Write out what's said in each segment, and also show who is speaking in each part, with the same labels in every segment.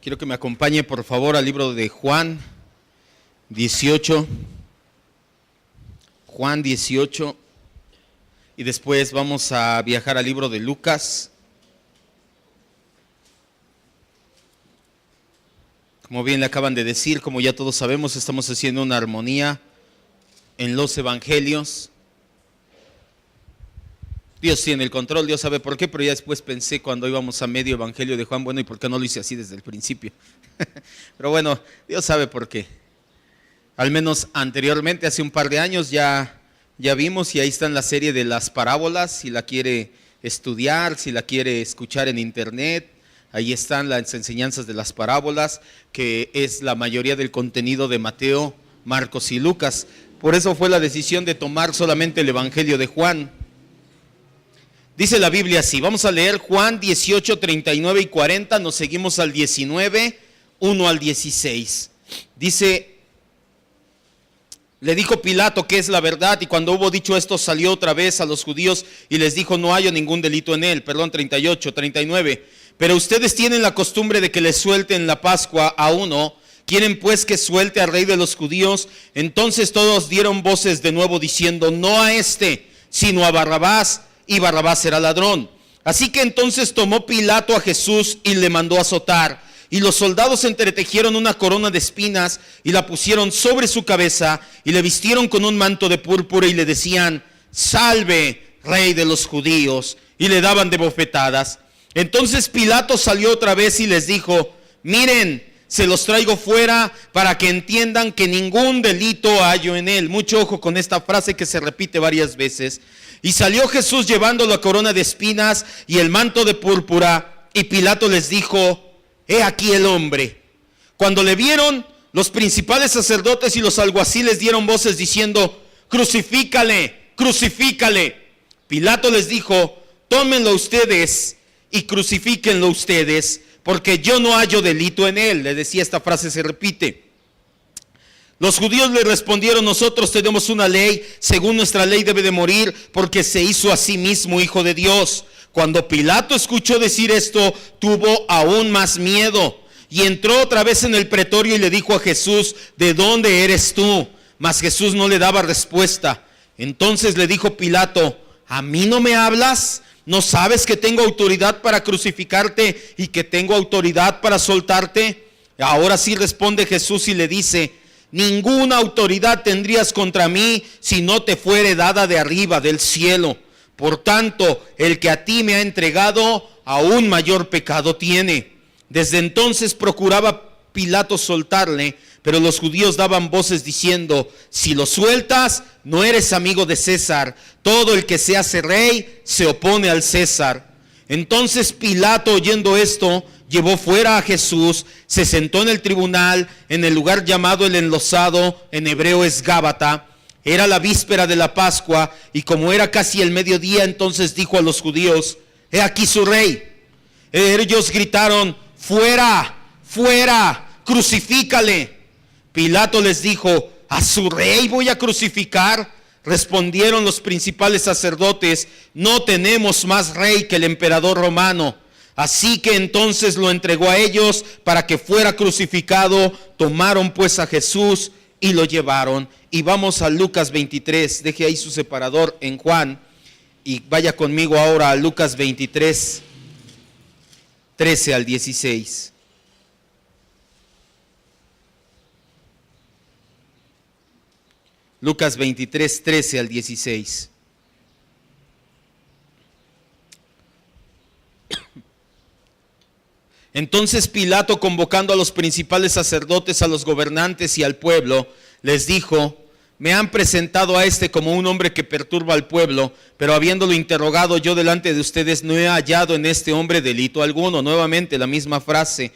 Speaker 1: Quiero que me acompañe por favor al libro de Juan 18. Juan 18. Y después vamos a viajar al libro de Lucas. Como bien le acaban de decir, como ya todos sabemos, estamos haciendo una armonía en los evangelios. Dios tiene el control, Dios sabe por qué, pero ya después pensé cuando íbamos a medio evangelio de Juan, bueno, ¿y por qué no lo hice así desde el principio? Pero bueno, Dios sabe por qué. Al menos anteriormente, hace un par de años, ya vimos, y ahí está en la serie de las parábolas, si la quiere estudiar, si la quiere escuchar en internet, ahí están las enseñanzas de las parábolas, que es la mayoría del contenido de Mateo, Marcos y Lucas. Por eso fue la decisión de tomar solamente el evangelio de Juan. Dice la Biblia así, vamos a leer Juan 18, 39 y 40, nos seguimos al 19, 1 al 16. Dice, le dijo Pilato, ¿qué es la verdad? Y cuando hubo dicho esto, salió otra vez a los judíos y les dijo, no hallo ningún delito en él. 38, 39. Pero ustedes tienen la costumbre de que les suelten la Pascua a uno. ¿Quieren pues que suelte al rey de los judíos? Entonces todos dieron voces de nuevo diciendo, no a este, sino a Barrabás. Y Barrabás era ladrón. Así que entonces tomó Pilato a Jesús y le mandó azotar. Y los soldados entretejieron una corona de espinas y la pusieron sobre su cabeza y le vistieron con un manto de púrpura y le decían, salve, rey de los judíos. Y le daban de bofetadas. Entonces Pilato salió otra vez y les dijo, miren, se los traigo fuera para que entiendan que ningún delito hallo en él. Mucho ojo con esta frase que se repite varias veces. Y salió Jesús llevando la corona de espinas y el manto de púrpura, y Pilato les dijo, he aquí el hombre. Cuando le vieron, los principales sacerdotes y los alguaciles dieron voces diciendo, crucifícale, crucifícale. Pilato les dijo, tómenlo ustedes y crucifíquenlo ustedes, porque yo no hallo delito en él. Le decía, esta frase se repite. Los judíos le respondieron, nosotros tenemos una ley, según nuestra ley debe de morir, porque se hizo a sí mismo hijo de Dios. Cuando Pilato escuchó decir esto, tuvo aún más miedo, y entró otra vez en el pretorio y le dijo a Jesús, ¿de dónde eres tú? Mas Jesús no le daba respuesta. Entonces le dijo Pilato, ¿a mí no me hablas? ¿No sabes que tengo autoridad para crucificarte y que tengo autoridad para soltarte? Ahora sí responde Jesús y le dice, ninguna autoridad tendrías contra mí si no te fuere dada de arriba del cielo. Por tanto, el que a ti me ha entregado, aún mayor pecado tiene. Desde entonces procuraba Pilato soltarle, pero los judíos daban voces diciendo, si lo sueltas, no eres amigo de César. Todo el que se hace rey se opone al César. Entonces Pilato, oyendo esto, llevó fuera a Jesús, se sentó en el tribunal, en el lugar llamado el Enlosado, en hebreo es Gábata. Era la víspera de la Pascua, y como era casi el mediodía, entonces dijo a los judíos, he aquí su rey. Ellos gritaron, fuera, fuera, crucifícale. Pilato les dijo, ¿a su rey voy a crucificar? Respondieron los principales sacerdotes, no tenemos más rey que el emperador romano. Así que entonces lo entregó a ellos para que fuera crucificado. Tomaron pues a Jesús y lo llevaron. Y vamos a Lucas 23, deje ahí su separador en Juan y vaya conmigo ahora a Lucas 23, 13 al 16. Lucas 23, 13 al 16. Entonces Pilato, convocando a los principales sacerdotes, a los gobernantes y al pueblo, les dijo, me han presentado a este como un hombre que perturba al pueblo, pero habiéndolo interrogado yo delante de ustedes, no he hallado en este hombre delito alguno. Nuevamente la misma frase,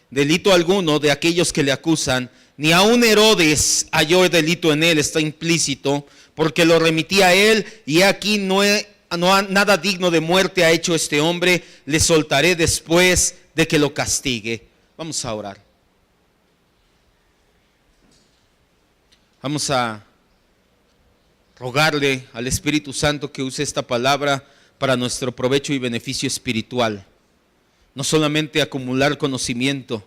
Speaker 1: delito alguno de aquellos que le acusan, ni aun Herodes halló delito en él, está implícito, porque lo remití a él, y aquí nada digno de muerte ha hecho este hombre, le soltaré después de que lo castigue. Vamos a orar. Vamos a rogarle al Espíritu Santo que use esta palabra para nuestro provecho y beneficio espiritual. no solamente acumular conocimiento,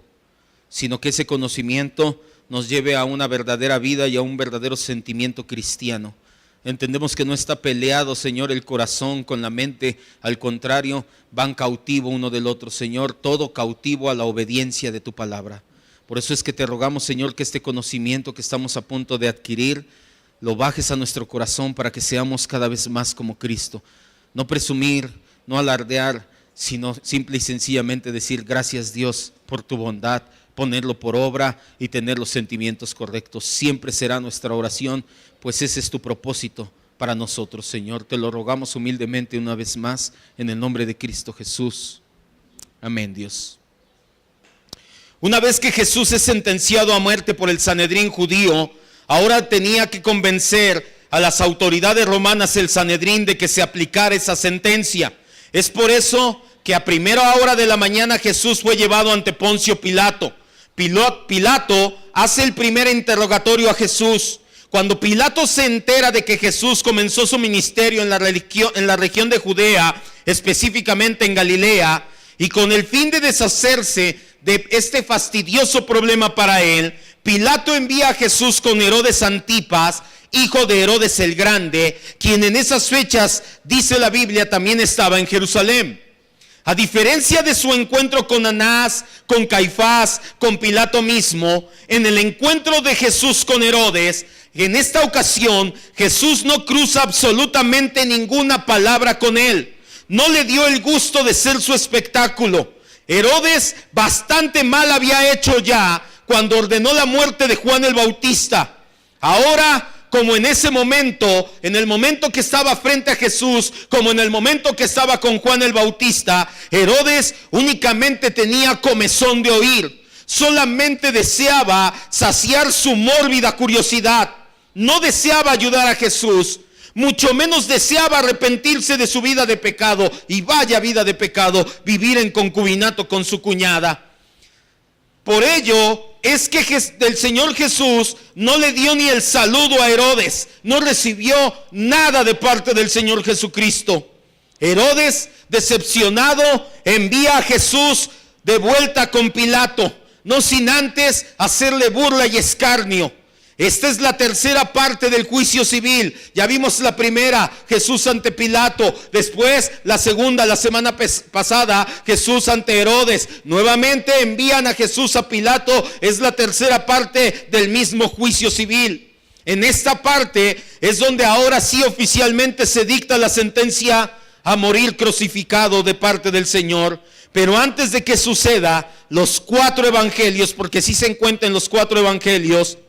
Speaker 1: sino que ese conocimiento nos lleve a una verdadera vida y a un verdadero sentimiento cristiano. Entendemos que no está peleado, Señor, el corazón con la mente, al contrario, van cautivo uno del otro, Señor, todo cautivo a la obediencia de tu palabra. Por eso es que te rogamos, Señor, que este conocimiento que estamos a punto de adquirir, lo bajes a nuestro corazón para que seamos cada vez más como Cristo. No presumir, no alardear, sino simple y sencillamente decir gracias, Dios, por tu bondad, ponerlo por obra y tener los sentimientos correctos. Siempre será nuestra oración, pues ese es tu propósito para nosotros, Señor. Te lo rogamos humildemente una vez más en el nombre de Cristo Jesús. Amén, Dios. Una vez que Jesús es sentenciado a muerte por el Sanedrín judío, ahora tenía que convencer a las autoridades romanas, el Sanedrín, de que se aplicara esa sentencia. Es por eso que a primera hora de la mañana Jesús fue llevado ante Poncio Pilato. Pilato hace el primer interrogatorio a Jesús. Cuando Pilato se entera de que Jesús comenzó su ministerio en la región de Judea, específicamente en Galilea, y con el fin de deshacerse de este fastidioso problema para él, Pilato envía a Jesús con Herodes Antipas, hijo de Herodes el Grande, quien en esas fechas, dice la Biblia, también estaba en Jerusalén. A diferencia de su encuentro con Anás, con Caifás, con Pilato mismo, en el encuentro de Jesús con Herodes, en esta ocasión Jesús no cruza absolutamente ninguna palabra con él. No le dio el gusto de ser su espectáculo. Herodes bastante mal había hecho ya cuando ordenó la muerte de Juan el Bautista. Ahora, como en ese momento, en el momento que estaba frente a Jesús, como en el momento que estaba con Juan el Bautista, Herodes únicamente tenía comezón de oír. Solamente deseaba saciar su mórbida curiosidad. No deseaba ayudar a Jesús, mucho menos deseaba arrepentirse de su vida de pecado. Y vaya vida de pecado, vivir en concubinato con su cuñada. Por ello es que el Señor Jesús no le dio ni el saludo a Herodes, no recibió nada de parte del Señor Jesucristo. Herodes, decepcionado, envía a Jesús de vuelta con Pilato, no sin antes hacerle burla y escarnio. Esta es la tercera parte del juicio civil. Ya vimos la primera, Jesús ante Pilato. Después la segunda, la semana pasada, Jesús ante Herodes. Nuevamente envían a Jesús a Pilato. Es la tercera parte del mismo juicio civil. En esta parte es donde ahora sí oficialmente se dicta la sentencia a morir crucificado de parte del Señor. Pero antes de que suceda, los 4 evangelios, porque sí se encuentran los 4 evangelios,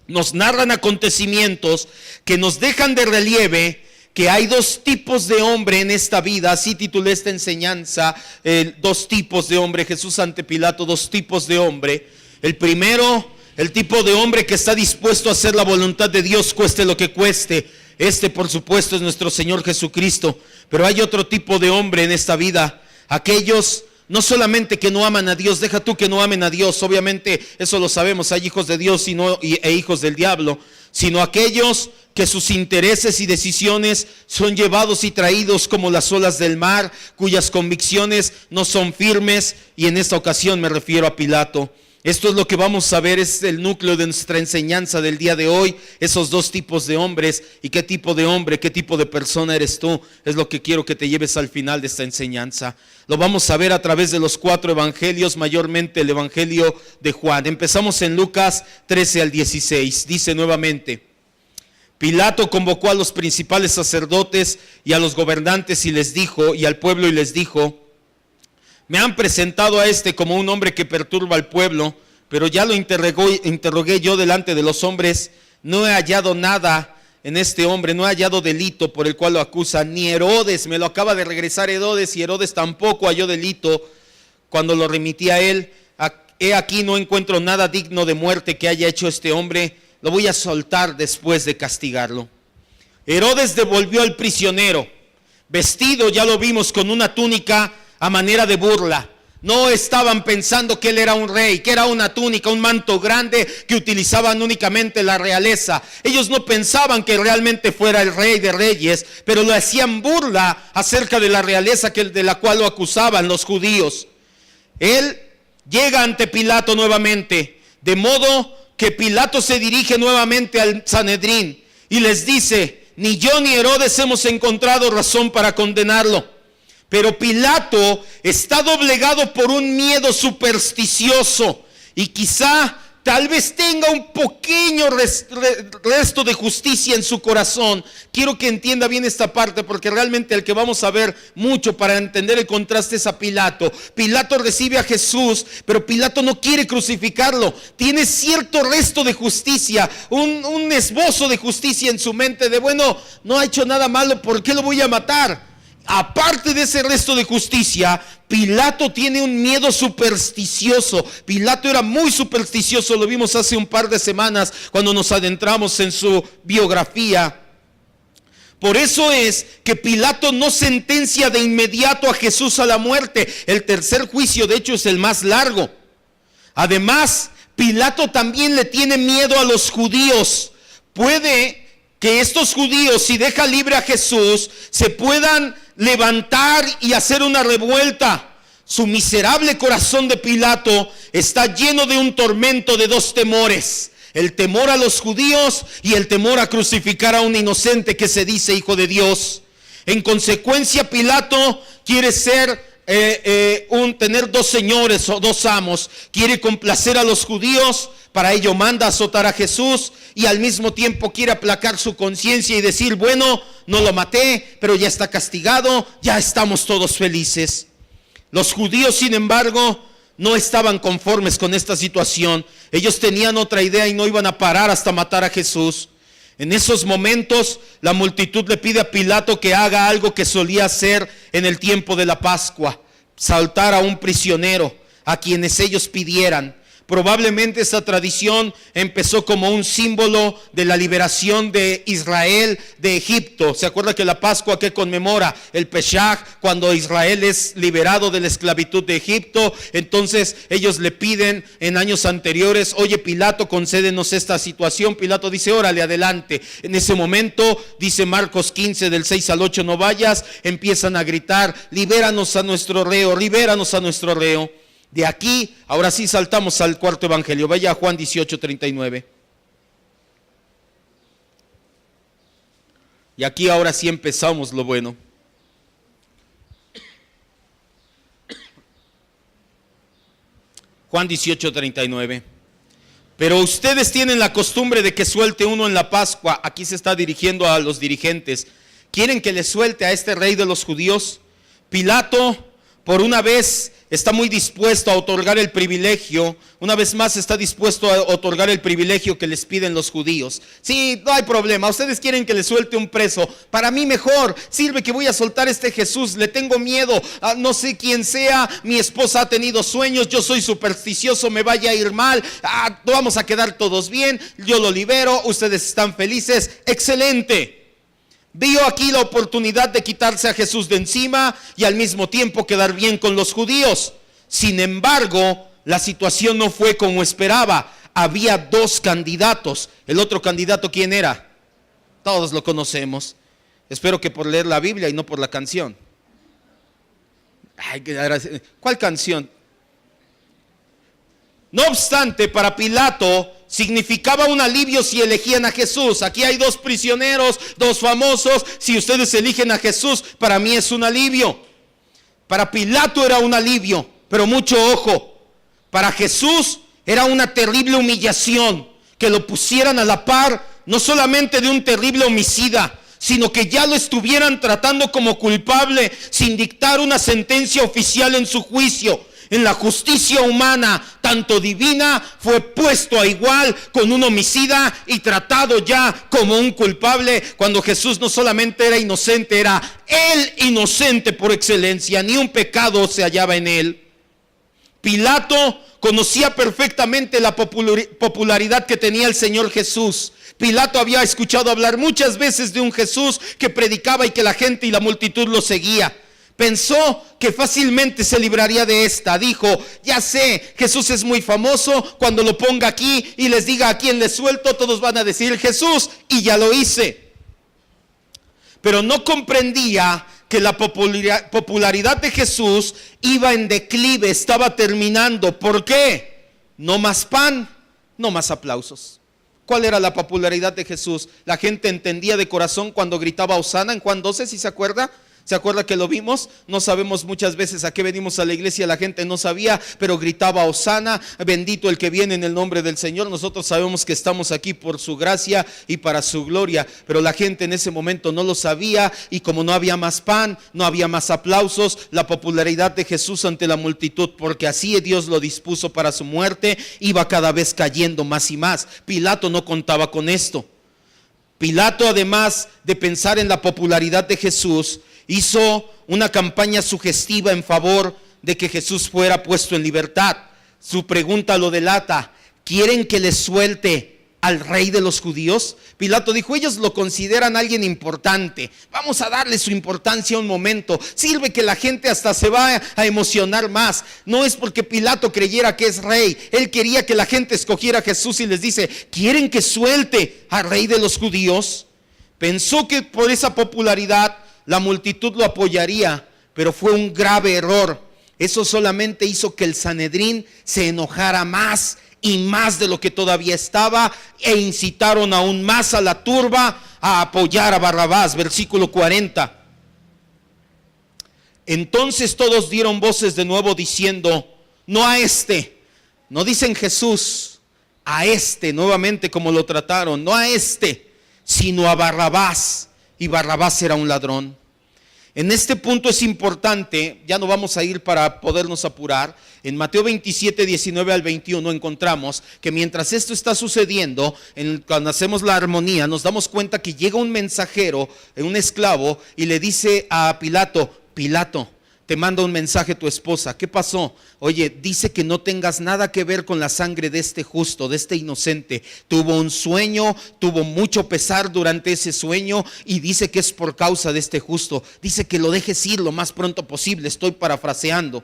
Speaker 1: nos narran acontecimientos que nos dejan de relieve que hay 2 tipos de hombre en esta vida. Así titulé esta enseñanza, 2 tipos de hombre. Jesús ante Pilato, 2 tipos de hombre. El primero, el tipo de hombre que está dispuesto a hacer la voluntad de Dios, cueste lo que cueste. Este, por supuesto, es nuestro Señor Jesucristo. Pero hay otro tipo de hombre en esta vida. Aquellos no solamente que no aman a Dios, deja tú que no amen a Dios, obviamente eso lo sabemos, hay hijos de Dios e hijos del diablo, sino aquellos que sus intereses y decisiones son llevados y traídos como las olas del mar, cuyas convicciones no son firmes, y en esta ocasión me refiero a Pilato. Esto es lo que vamos a ver, es el núcleo de nuestra enseñanza del día de hoy, esos 2 tipos de hombres. Y qué tipo de hombre, qué tipo de persona eres tú, es lo que quiero que te lleves al final de esta enseñanza. Lo vamos a ver a través de los 4 evangelios, mayormente el evangelio de Juan. Empezamos en Lucas 13 al 16, dice nuevamente: Pilato convocó a los principales sacerdotes y a los gobernantes y les dijo, y al pueblo, y les dijo: me han presentado a este como un hombre que perturba al pueblo, pero ya lo interrogué yo delante de los hombres. No he hallado nada en este hombre, no he hallado delito por el cual lo acusan. Ni Herodes, me lo acaba de regresar Herodes, y Herodes tampoco halló delito cuando lo remití a él. He aquí, no encuentro nada digno de muerte que haya hecho este hombre. Lo voy a soltar después de castigarlo. Herodes devolvió al prisionero, vestido, ya lo vimos, con una túnica a manera de burla. No estaban pensando que él era un rey, que era una túnica, un manto grande que utilizaban únicamente la realeza. Ellos no pensaban que realmente fuera el rey de reyes, pero lo hacían burla acerca de la realeza de la cual lo acusaban los judíos. Él llega ante Pilato nuevamente, de modo que Pilato se dirige nuevamente al Sanedrín y les dice: ni yo ni Herodes hemos encontrado razón para condenarlo. Pero Pilato está doblegado por un miedo supersticioso y quizá tal vez tenga un pequeño resto de justicia en su corazón. Quiero que entienda bien esta parte, porque realmente el que vamos a ver mucho para entender el contraste es a Pilato. Pilato recibe a Jesús, pero Pilato no quiere crucificarlo. Tiene cierto resto de justicia, un esbozo de justicia en su mente de, bueno, no ha hecho nada malo, ¿por qué lo voy a matar? Aparte de ese resto de justicia, Pilato tiene un miedo supersticioso. Pilato era muy supersticioso, lo vimos hace un par de semanas cuando nos adentramos en su biografía. Por eso es que Pilato no sentencia de inmediato a Jesús a la muerte. El tercer juicio, de hecho, es el más largo. Además, Pilato también le tiene miedo a los judíos. Puede que estos judíos, si deja libre a Jesús, se puedan levantar y hacer una revuelta. Su miserable corazón de Pilato está lleno de un tormento de dos temores: el temor a los judíos y el temor a crucificar a un inocente que se dice hijo de Dios. En consecuencia, Pilato quiere tener dos señores o dos amos. Quiere complacer a los judíos, para ello manda azotar a Jesús, y al mismo tiempo quiere aplacar su conciencia y decir, bueno, no lo maté, pero ya está castigado, ya estamos todos felices. Los judíos, sin embargo, no estaban conformes con esta situación. Ellos tenían otra idea y no iban a parar hasta matar a Jesús. En esos momentos, la multitud le pide a Pilato que haga algo que solía hacer en el tiempo de la Pascua: soltar a un prisionero, a quienes ellos pidieran. Probablemente esta tradición empezó como un símbolo de la liberación de Israel de Egipto. ¿Se acuerda que la Pascua que conmemora? El Peshach, cuando Israel es liberado de la esclavitud de Egipto. Entonces ellos le piden en años anteriores, oye Pilato, concédenos esta situación. Pilato dice, órale, adelante. En ese momento, dice Marcos 15 del 6 al 8, no vayas, empiezan a gritar, libéranos a nuestro reo, libéranos a nuestro reo. De aquí, ahora sí saltamos al cuarto evangelio. Vaya a Juan 18:39. Y aquí ahora sí empezamos lo bueno. Juan 18:39. Pero ustedes tienen la costumbre de que suelte uno en la Pascua. Aquí se está dirigiendo a los dirigentes. ¿Quieren que le suelte a este rey de los judíos? Pilato, por una vez, está muy dispuesto a otorgar el privilegio. Una vez más está dispuesto a otorgar el privilegio que les piden los judíos. Sí, no hay problema, ustedes quieren que le suelte un preso, para mí mejor, sirve que voy a soltar a este Jesús. Le tengo miedo, no sé quién sea, mi esposa ha tenido sueños, yo soy supersticioso, me vaya a ir mal, vamos a quedar todos bien, yo lo libero, ustedes están felices, excelente. Vio aquí la oportunidad de quitarse a Jesús de encima y al mismo tiempo quedar bien con los judíos. Sin embargo, la situación no fue como esperaba. Había dos candidatos. ¿El otro candidato quién era? Todos lo conocemos. Espero que por leer la Biblia y no por la canción. ¿Cuál canción? No obstante, para Pilato significaba un alivio si elegían a Jesús. Aquí hay dos prisioneros, dos famosos. Si ustedes eligen a Jesús, para mí es un alivio. Para Pilato era un alivio, pero mucho ojo. Para Jesús era una terrible humillación que lo pusieran a la par, no solamente de un terrible homicida, sino que ya lo estuvieran tratando como culpable sin dictar una sentencia oficial en su juicio. En la justicia humana, tanto divina, fue puesto a igual con un homicida y tratado ya como un culpable, cuando Jesús no solamente era inocente, era el inocente por excelencia, ni un pecado se hallaba en él. Pilato conocía perfectamente la popularidad que tenía el Señor Jesús. Pilato había escuchado hablar muchas veces de un Jesús que predicaba y que la gente y la multitud lo seguía. Pensó que fácilmente se libraría de esta. Dijo, ya sé, Jesús es muy famoso. Cuando lo ponga aquí y les diga a quién le suelto, todos van a decir Jesús, y ya lo hice. Pero no comprendía que la popularidad de Jesús iba en declive, estaba terminando. ¿Por qué? No más pan, no más aplausos. ¿Cuál era la popularidad de Jesús? La gente entendía de corazón cuando gritaba Hosana en Juan 12, ¿sí se acuerda? ¿Se acuerda que lo vimos? No sabemos muchas veces a qué venimos a la iglesia, la gente no sabía, pero gritaba Hosana, bendito el que viene en el nombre del Señor. Nosotros sabemos que estamos aquí por su gracia y para su gloria, pero la gente en ese momento no lo sabía, y como no había más pan, no había más aplausos, la popularidad de Jesús ante la multitud, porque así Dios lo dispuso para su muerte, iba cada vez cayendo más y más. Pilato no contaba con esto. Pilato, además de pensar en la popularidad de Jesús, hizo una campaña sugestiva en favor de que Jesús fuera puesto en libertad. Su pregunta lo delata: ¿quieren que les suelte al rey de los judíos? Pilato dijo: ellos lo consideran alguien importante, vamos a darle su importancia un momento, sirve que la gente hasta se va a emocionar más. No es porque Pilato creyera que es rey, él quería que la gente escogiera a Jesús y les dice: ¿quieren que suelte al rey de los judíos? Pensó que por esa popularidad la multitud lo apoyaría, pero fue un grave error. Eso solamente hizo que el Sanedrín se enojara más y más de lo que todavía estaba, e incitaron aún más a la turba a apoyar a Barrabás. Versículo 40. Entonces todos dieron voces de nuevo diciendo: no a este, no dicen Jesús, a este, nuevamente como lo trataron, no a este, sino a Barrabás. Y Barrabás era un ladrón. En este punto es importante, ya no vamos a ir para podernos apurar. En Mateo 27, 19 al 21 encontramos que mientras esto está sucediendo, cuando hacemos la armonía, nos damos cuenta que llega un mensajero, un esclavo, y le dice a Pilato: Pilato, te manda un mensaje tu esposa. ¿Qué pasó? Oye, dice que no tengas nada que ver con la sangre de este justo, de este inocente. Tuvo un sueño, tuvo mucho pesar durante ese sueño, y dice que es por causa de este justo. Dice que lo dejes ir lo más pronto posible. Estoy parafraseando.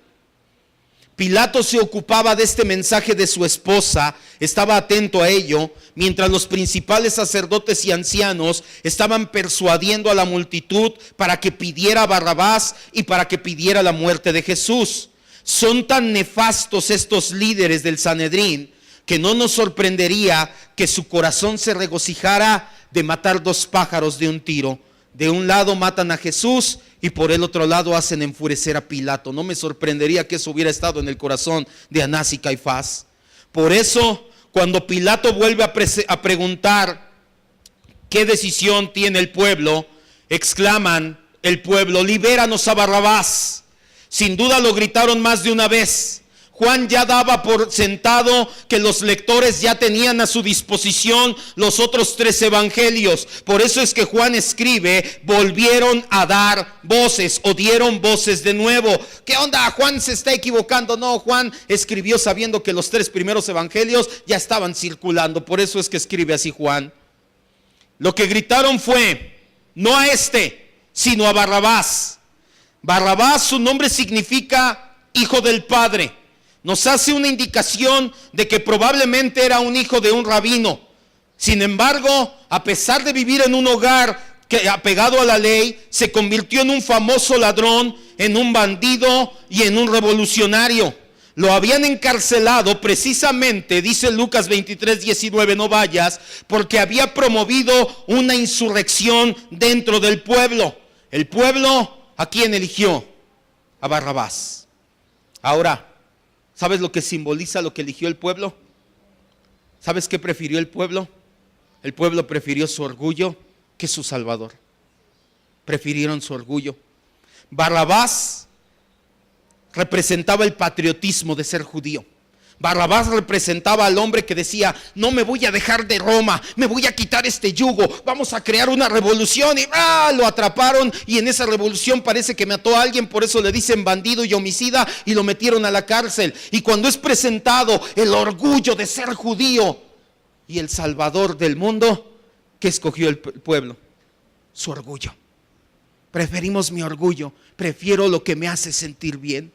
Speaker 1: Pilato se ocupaba de este mensaje de su esposa, estaba atento a ello, mientras los principales sacerdotes y ancianos estaban persuadiendo a la multitud para que pidiera a Barrabás y para que pidiera la muerte de Jesús. Son tan nefastos estos líderes del Sanedrín que no nos sorprendería que su corazón se regocijara de matar dos pájaros de un tiro. De un lado matan a Jesús y por el otro lado hacen enfurecer a Pilato. No me sorprendería que eso hubiera estado en el corazón de Anás y Caifás. Por eso, cuando Pilato vuelve a preguntar qué decisión tiene el pueblo, exclaman el pueblo: libéranos a Barrabás. Sin duda lo gritaron más de una vez. Juan ya daba por sentado que los lectores ya tenían a su disposición los otros 3 evangelios. Por eso es que Juan escribe: volvieron a dar voces, o dieron voces de nuevo. ¿Qué onda? Juan se está equivocando. No, Juan escribió sabiendo que los 3 primeros evangelios ya estaban circulando. Por eso es que escribe así Juan. Lo que gritaron fue: no a este, sino a Barrabás. Barrabás, su nombre significa hijo del Padre. Nos hace una indicación de que probablemente era un hijo de un rabino. Sin embargo, a pesar de vivir en un hogar apegado a la ley, se convirtió en un famoso ladrón, en un bandido y en un revolucionario. Lo habían encarcelado precisamente, dice Lucas 23, 19, no vayas, porque había promovido una insurrección dentro del pueblo. El pueblo, ¿a quién eligió? A Barrabás. Ahora, ¿sabes lo que simboliza lo que eligió el pueblo? ¿Sabes qué prefirió el pueblo? El pueblo prefirió su orgullo que su Salvador. Prefirieron su orgullo. Barrabás representaba el patriotismo de ser judío. Barrabás representaba al hombre que decía: no me voy a dejar de Roma, me voy a quitar este yugo, vamos a crear una revolución. Y lo atraparon, y en esa revolución parece que mató a alguien, por eso le dicen bandido y homicida, y lo metieron a la cárcel. Y cuando es presentado el orgullo de ser judío y el Salvador del mundo, ¿qué escogió el pueblo? Su orgullo. Preferimos mi orgullo, prefiero lo que me hace sentir bien.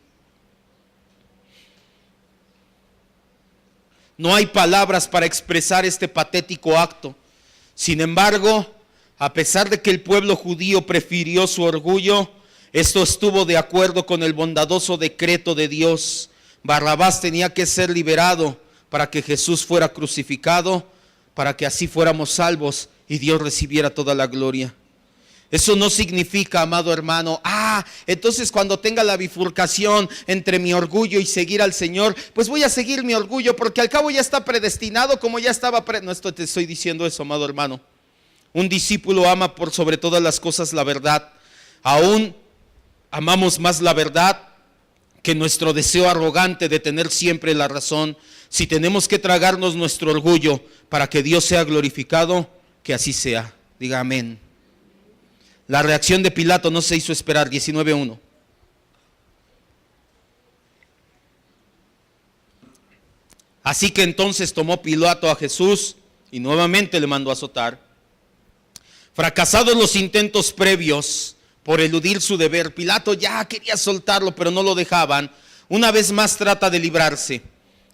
Speaker 1: No hay palabras para expresar este patético acto. Sin embargo, a pesar de que el pueblo judío prefirió su orgullo, Esto estuvo de acuerdo con el bondadoso decreto de Dios. Barrabás tenía que ser liberado para que Jesús fuera crucificado, para que así fuéramos salvos y Dios recibiera toda la gloria. Eso no significa, amado hermano, entonces cuando tenga la bifurcación entre mi orgullo y seguir al Señor, pues voy a seguir mi orgullo, porque al cabo ya está predestinado como ya estaba No te estoy diciendo eso, amado hermano. Un discípulo ama por sobre todas las cosas la verdad. Aún amamos más la verdad que nuestro deseo arrogante de tener siempre la razón. Si tenemos que tragarnos nuestro orgullo para que Dios sea glorificado, que así sea. Diga amén. La reacción de Pilato no se hizo esperar. 19:1. Así que entonces tomó Pilato a Jesús y nuevamente le mandó a azotar. Fracasados los intentos previos por eludir su deber, Pilato ya quería soltarlo, pero no lo dejaban. Una vez más trata de librarse.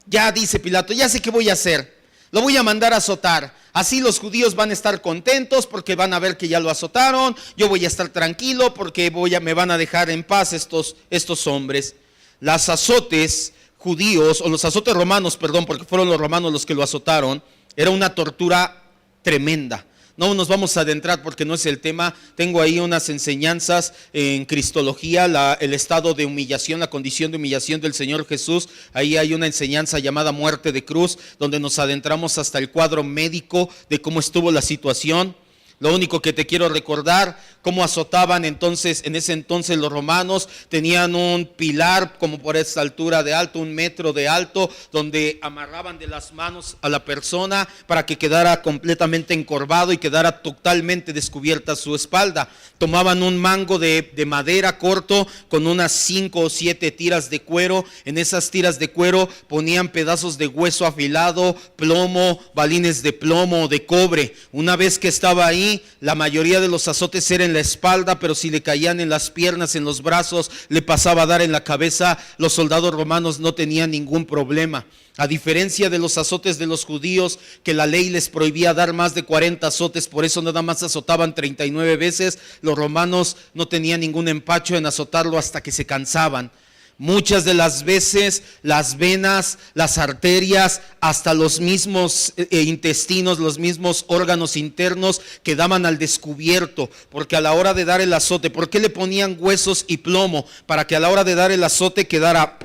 Speaker 1: Ya dice Pilato, ya sé qué voy a hacer. Lo voy a mandar a azotar. Así los judíos van a estar contentos porque van a ver que ya lo azotaron. Yo voy a estar tranquilo porque me van a dejar en paz estos hombres. Los azotes judíos, o los azotes romanos, perdón, porque fueron los romanos los que lo azotaron, era una tortura tremenda. No nos vamos a adentrar porque no es el tema. Tengo ahí unas enseñanzas en Cristología, el estado de humillación, la condición de humillación del Señor Jesús. Ahí hay una enseñanza llamada muerte de cruz, donde nos adentramos hasta el cuadro médico de cómo estuvo la situación. Lo único que te quiero recordar, cómo azotaban entonces, en ese entonces los romanos tenían un pilar como por esta altura de alto, 1 metro de alto, donde amarraban de las manos a la persona para que quedara completamente encorvado y quedara totalmente descubierta su espalda. Tomaban un mango de madera corto con unas 5 o 7 tiras de cuero. En esas tiras de cuero ponían pedazos de hueso afilado, plomo, balines de plomo o de cobre. Una vez que estaba ahí, la mayoría de los azotes eran en la espalda, pero si le caían en las piernas, en los brazos, le pasaba a dar en la cabeza, los soldados romanos no tenían ningún problema. A diferencia de los azotes de los judíos, que la ley les prohibía dar más de 40 azotes, por eso nada más azotaban 39 veces, los romanos no tenían ningún empacho en azotarlo hasta que se cansaban. Muchas de las veces las venas, las arterias, hasta los mismos intestinos, los mismos órganos internos quedaban al descubierto, porque a la hora de dar el azote, ¿por qué le ponían huesos y plomo? Para que a la hora de dar el azote quedara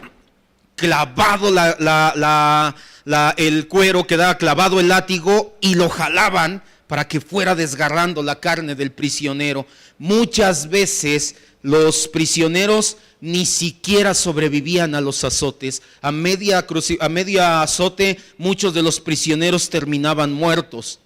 Speaker 1: clavado el cuero, quedara clavado el látigo y lo jalaban para que fuera desgarrando la carne del prisionero. Muchas veces los prisioneros ni siquiera sobrevivían a los azotes. A media azote, muchos de los prisioneros terminaban muertos.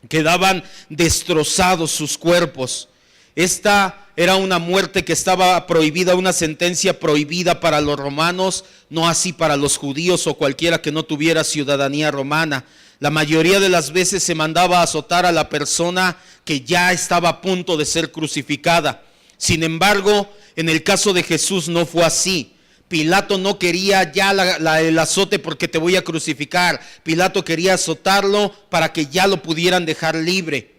Speaker 1: Quedaban destrozados sus cuerpos. Esta era una muerte que estaba prohibida, una sentencia prohibida para los romanos, no así para los judíos o cualquiera que no tuviera ciudadanía romana. La mayoría de las veces se mandaba a azotar a la persona que ya estaba a punto de ser crucificada. Sin embargo, en el caso de Jesús no fue así. Pilato no quería ya el azote porque te voy a crucificar. Pilato quería azotarlo para que ya lo pudieran dejar libre.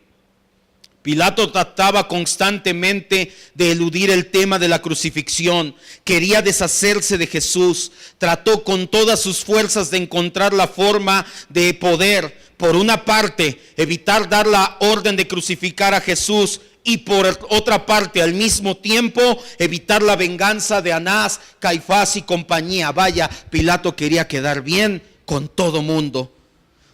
Speaker 1: Pilato trataba constantemente de eludir el tema de la crucifixión. Quería deshacerse de Jesús. Trató con todas sus fuerzas de encontrar la forma de poder, por una parte, evitar dar la orden de crucificar a Jesús, y por otra parte, al mismo tiempo, evitar la venganza de Anás, Caifás y compañía. Vaya, Pilato quería quedar bien con todo mundo.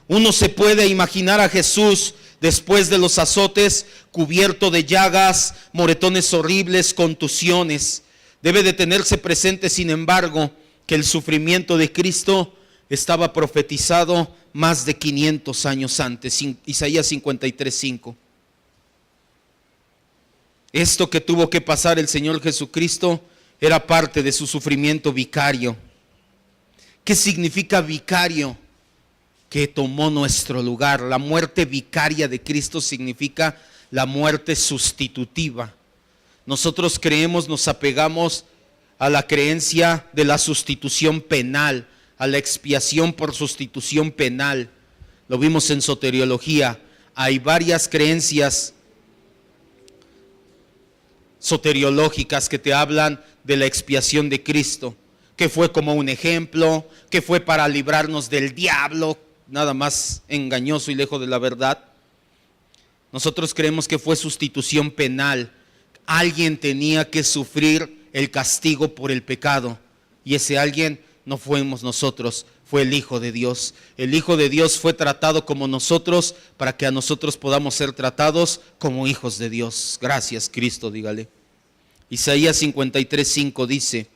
Speaker 1: Uno se puede imaginar a Jesús después de los azotes, cubierto de llagas, moretones horribles, contusiones. Debe de tenerse presente, sin embargo, que el sufrimiento de Cristo estaba profetizado más de 500 años antes. Isaías 53:5. Esto que tuvo que pasar el Señor Jesucristo era parte de su sufrimiento vicario. ¿Qué significa vicario? Que tomó nuestro lugar. La muerte vicaria de Cristo significa la muerte sustitutiva. Nosotros creemos, nos apegamos a la creencia de la sustitución penal, a la expiación por sustitución penal. Lo vimos en soteriología. Hay varias creencias soteriológicas que te hablan de la expiación de Cristo, que fue como un ejemplo, que fue para librarnos del diablo, nada más engañoso y lejos de la verdad. Nosotros creemos que fue sustitución penal. Alguien tenía que sufrir el castigo por el pecado, y ese alguien no fuimos nosotros, fue el Hijo de Dios. El Hijo de Dios fue tratado como nosotros para que a nosotros podamos ser tratados como hijos de Dios. Gracias, Cristo, dígale. Isaías 53:5 dice: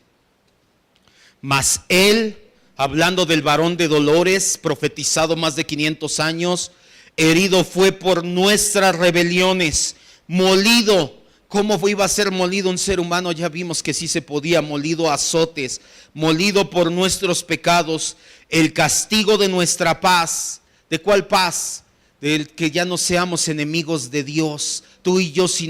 Speaker 1: mas él, hablando del varón de dolores, profetizado más de 500 años, herido fue por nuestras rebeliones, molido. ¿Cómo iba a ser molido un ser humano? Ya vimos que sí se podía, molido a azotes, molido por nuestros pecados. El castigo de nuestra paz. ¿De cuál paz? Del que ya no seamos enemigos de Dios. Tú y yo, si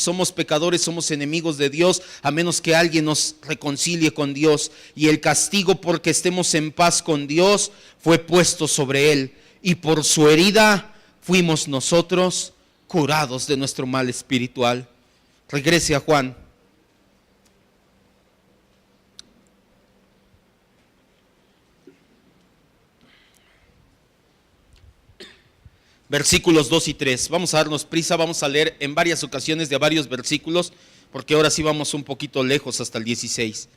Speaker 1: somos pecadores, somos enemigos de Dios, a menos que alguien nos reconcilie con Dios. Y el castigo porque estemos en paz con Dios fue puesto sobre él. Y por su herida fuimos nosotros curados de nuestro mal espiritual. Regrese a Juan. Versículos 2 y 3. Vamos a darnos prisa, vamos a leer en varias ocasiones de varios versículos, porque ahora sí vamos un poquito lejos hasta el 16.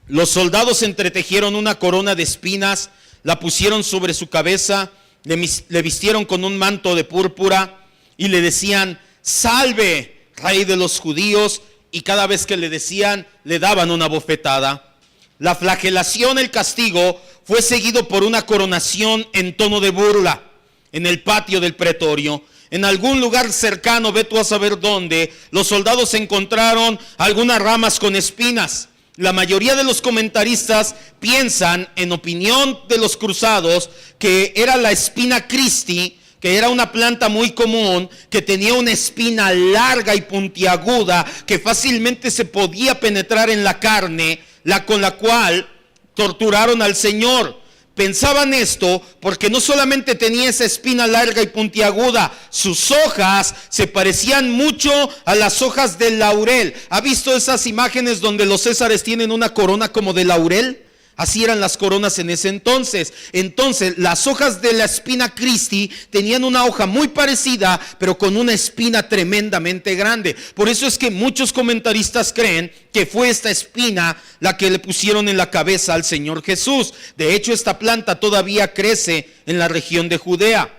Speaker 1: Los soldados entretejieron una corona de espinas, la pusieron sobre su cabeza, le vistieron con un manto de púrpura y le decían: salve, Rey de los judíos, y cada vez que le decían, le daban una bofetada. La flagelación, el castigo, fue seguido por una coronación en tono de burla en el patio del pretorio. En algún lugar cercano, ve tú a saber dónde, los soldados encontraron algunas ramas con espinas. La mayoría de los comentaristas piensan, en opinión de los cruzados, que era la espina Christi, que era una planta muy común, que tenía una espina larga y puntiaguda, que fácilmente se podía penetrar en la carne, con la cual torturaron al Señor. Pensaban esto porque no solamente tenía esa espina larga y puntiaguda, sus hojas se parecían mucho a las hojas del laurel. ¿Ha visto esas imágenes donde los césares tienen una corona como de laurel? Así eran las coronas en ese entonces. Entonces, las hojas de la espina Christi tenían una hoja muy parecida, pero con una espina tremendamente grande. Por eso es que muchos comentaristas creen que fue esta espina la que le pusieron en la cabeza al Señor Jesús. De hecho, esta planta todavía crece en la región de Judea.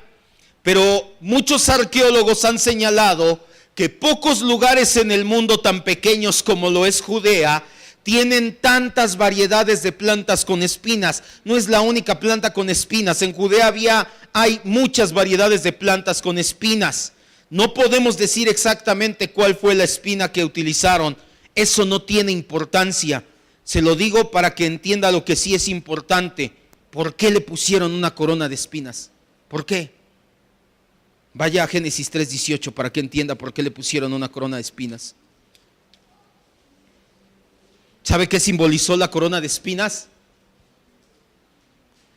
Speaker 1: Pero muchos arqueólogos han señalado que pocos lugares en el mundo tan pequeños como lo es Judea tienen tantas variedades de plantas con espinas. No es la única planta con espinas. En Judea hay muchas variedades de plantas con espinas. No podemos decir exactamente cuál fue la espina que utilizaron. Eso no tiene importancia. Se lo digo para que entienda lo que sí es importante. ¿Por qué le pusieron una corona de espinas? ¿Por qué? Vaya a Génesis 3:18 para que entienda por qué le pusieron una corona de espinas. ¿Sabe qué simbolizó la corona de espinas?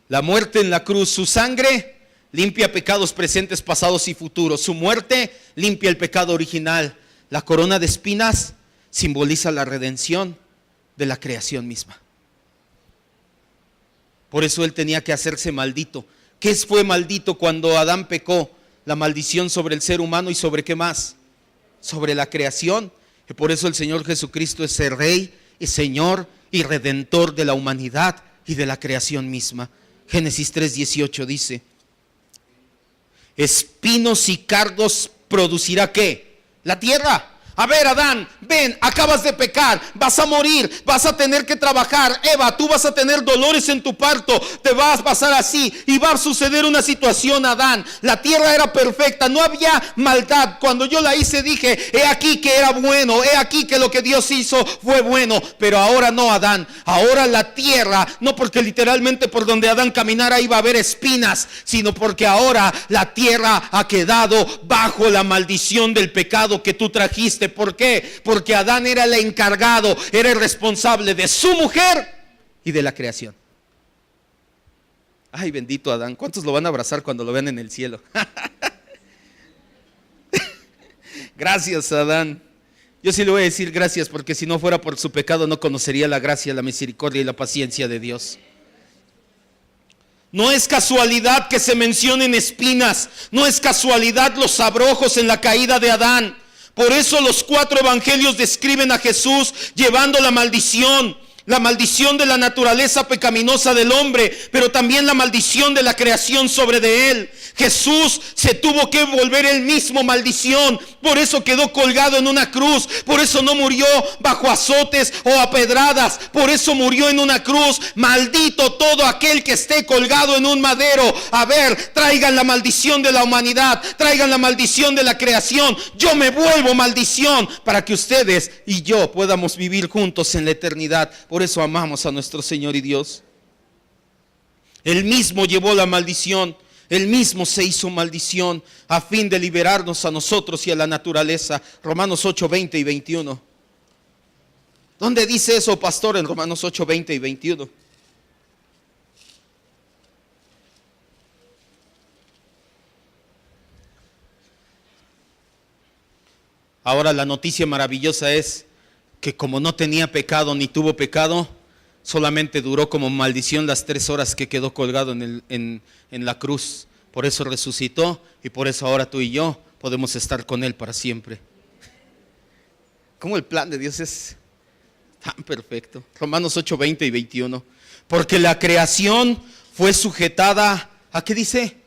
Speaker 1: La muerte en la cruz. Su sangre limpia pecados presentes, pasados y futuros. Su muerte limpia el pecado original. La corona de espinas simboliza la redención de la creación misma. Por eso él tenía que hacerse maldito. ¿Qué fue maldito cuando Adán pecó? La maldición sobre el ser humano y sobre ¿qué más? Sobre la creación. Y por eso el Señor Jesucristo es el Rey y Señor y Redentor de la humanidad y de la creación misma. Génesis 3:18 dice: espinos y cardos producirá ¿qué? La tierra. A ver, Adán, ven, acabas de pecar, vas a morir, vas a tener que trabajar. Eva, tú vas a tener dolores en tu parto, te vas a pasar así y va a suceder una situación, Adán. La tierra era perfecta, no había maldad. Cuando yo la hice dije, he aquí que era bueno, he aquí que lo que Dios hizo fue bueno. Pero ahora no, Adán, ahora la tierra, no porque literalmente por donde Adán caminara iba a haber espinas, sino porque ahora la tierra ha quedado bajo la maldición del pecado que tú trajiste. ¿Por qué? Porque Adán era el encargado, era el responsable de su mujer y de la creación. Ay, bendito Adán. ¿Cuántos lo van a abrazar cuando lo vean en el cielo? Gracias, Adán. Yo sí le voy a decir gracias, porque si no fuera por su pecado no conocería la gracia, la misericordia y la paciencia de Dios. No es casualidad que se mencionen espinas, no es casualidad los abrojos en la caída de Adán. Por eso los 4 evangelios describen a Jesús llevando la maldición de la naturaleza pecaminosa del hombre, pero también la maldición de la creación sobre de él. Jesús se tuvo que volver él mismo maldición, por eso quedó colgado en una cruz, por eso no murió bajo azotes o a pedradas, por eso murió en una cruz. Maldito todo aquel que esté colgado en un madero. A ver, traigan la maldición de la humanidad, traigan la maldición de la creación. Yo me vuelvo maldición para que ustedes y yo podamos vivir juntos en la eternidad. Por eso amamos a nuestro Señor y Dios. Él mismo llevó la maldición. Él mismo se hizo maldición a fin de liberarnos a nosotros y a la naturaleza. Romanos 8, 20 y 21. ¿Dónde dice eso, pastor? En Romanos 8, 20 y 21. Ahora la noticia maravillosa es que como no tenía pecado ni tuvo pecado, solamente duró como maldición las 3 horas que quedó colgado en la cruz. Por eso resucitó y por eso ahora tú y yo podemos estar con Él para siempre. ¿Cómo el plan de Dios es tan perfecto? Romanos 8, 20 y 21. Porque la creación fue sujetada, ¿a qué dice?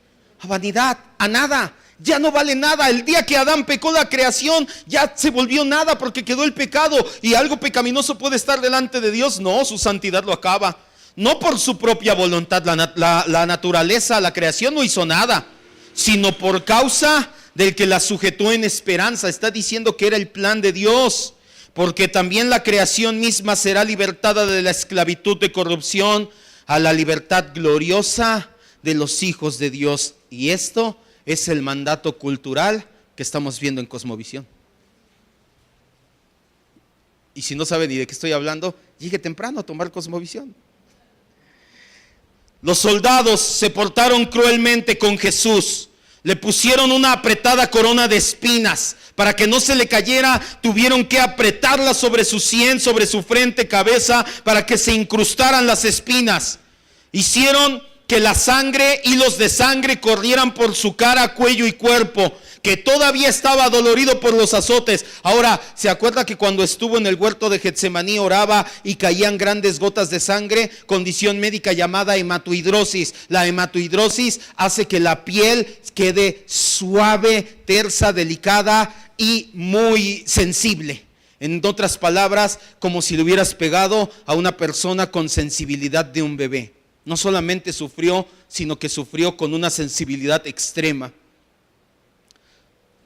Speaker 1: A vanidad, a nada. Ya no vale nada. El día que Adán pecó, la creación ya se volvió nada porque quedó el pecado. ¿Y algo pecaminoso puede estar delante de Dios? No, su santidad lo acaba. No por su propia voluntad, la naturaleza, la creación no hizo nada, sino por causa del que la sujetó en esperanza. Está diciendo que era el plan de Dios, porque también la creación misma será libertada de la esclavitud de corrupción a la libertad gloriosa de los hijos de Dios. Y esto es el mandato cultural que estamos viendo en Cosmovisión. Y si no sabe ni de qué estoy hablando, llegue temprano a tomar Cosmovisión. Los soldados se portaron cruelmente con Jesús. Le pusieron una apretada corona de espinas. Para que no se le cayera, tuvieron que apretarla sobre su sien, sobre su frente, cabeza, para que se incrustaran las espinas. Hicieron que la sangre, hilos de sangre corrieran por su cara, cuello y cuerpo, que todavía estaba dolorido por los azotes. Ahora, ¿se acuerda que cuando estuvo en el huerto de Getsemaní oraba y caían grandes gotas de sangre? Condición médica llamada hematohidrosis. La hematohidrosis hace que la piel quede suave, tersa, delicada y muy sensible. En otras palabras, como si le hubieras pegado a una persona con sensibilidad de un bebé. No solamente sufrió, sino que sufrió con una sensibilidad extrema.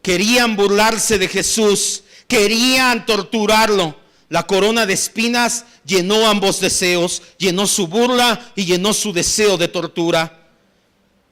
Speaker 1: Querían burlarse de Jesús, querían torturarlo. La corona de espinas llenó ambos deseos, llenó su burla y llenó su deseo de tortura.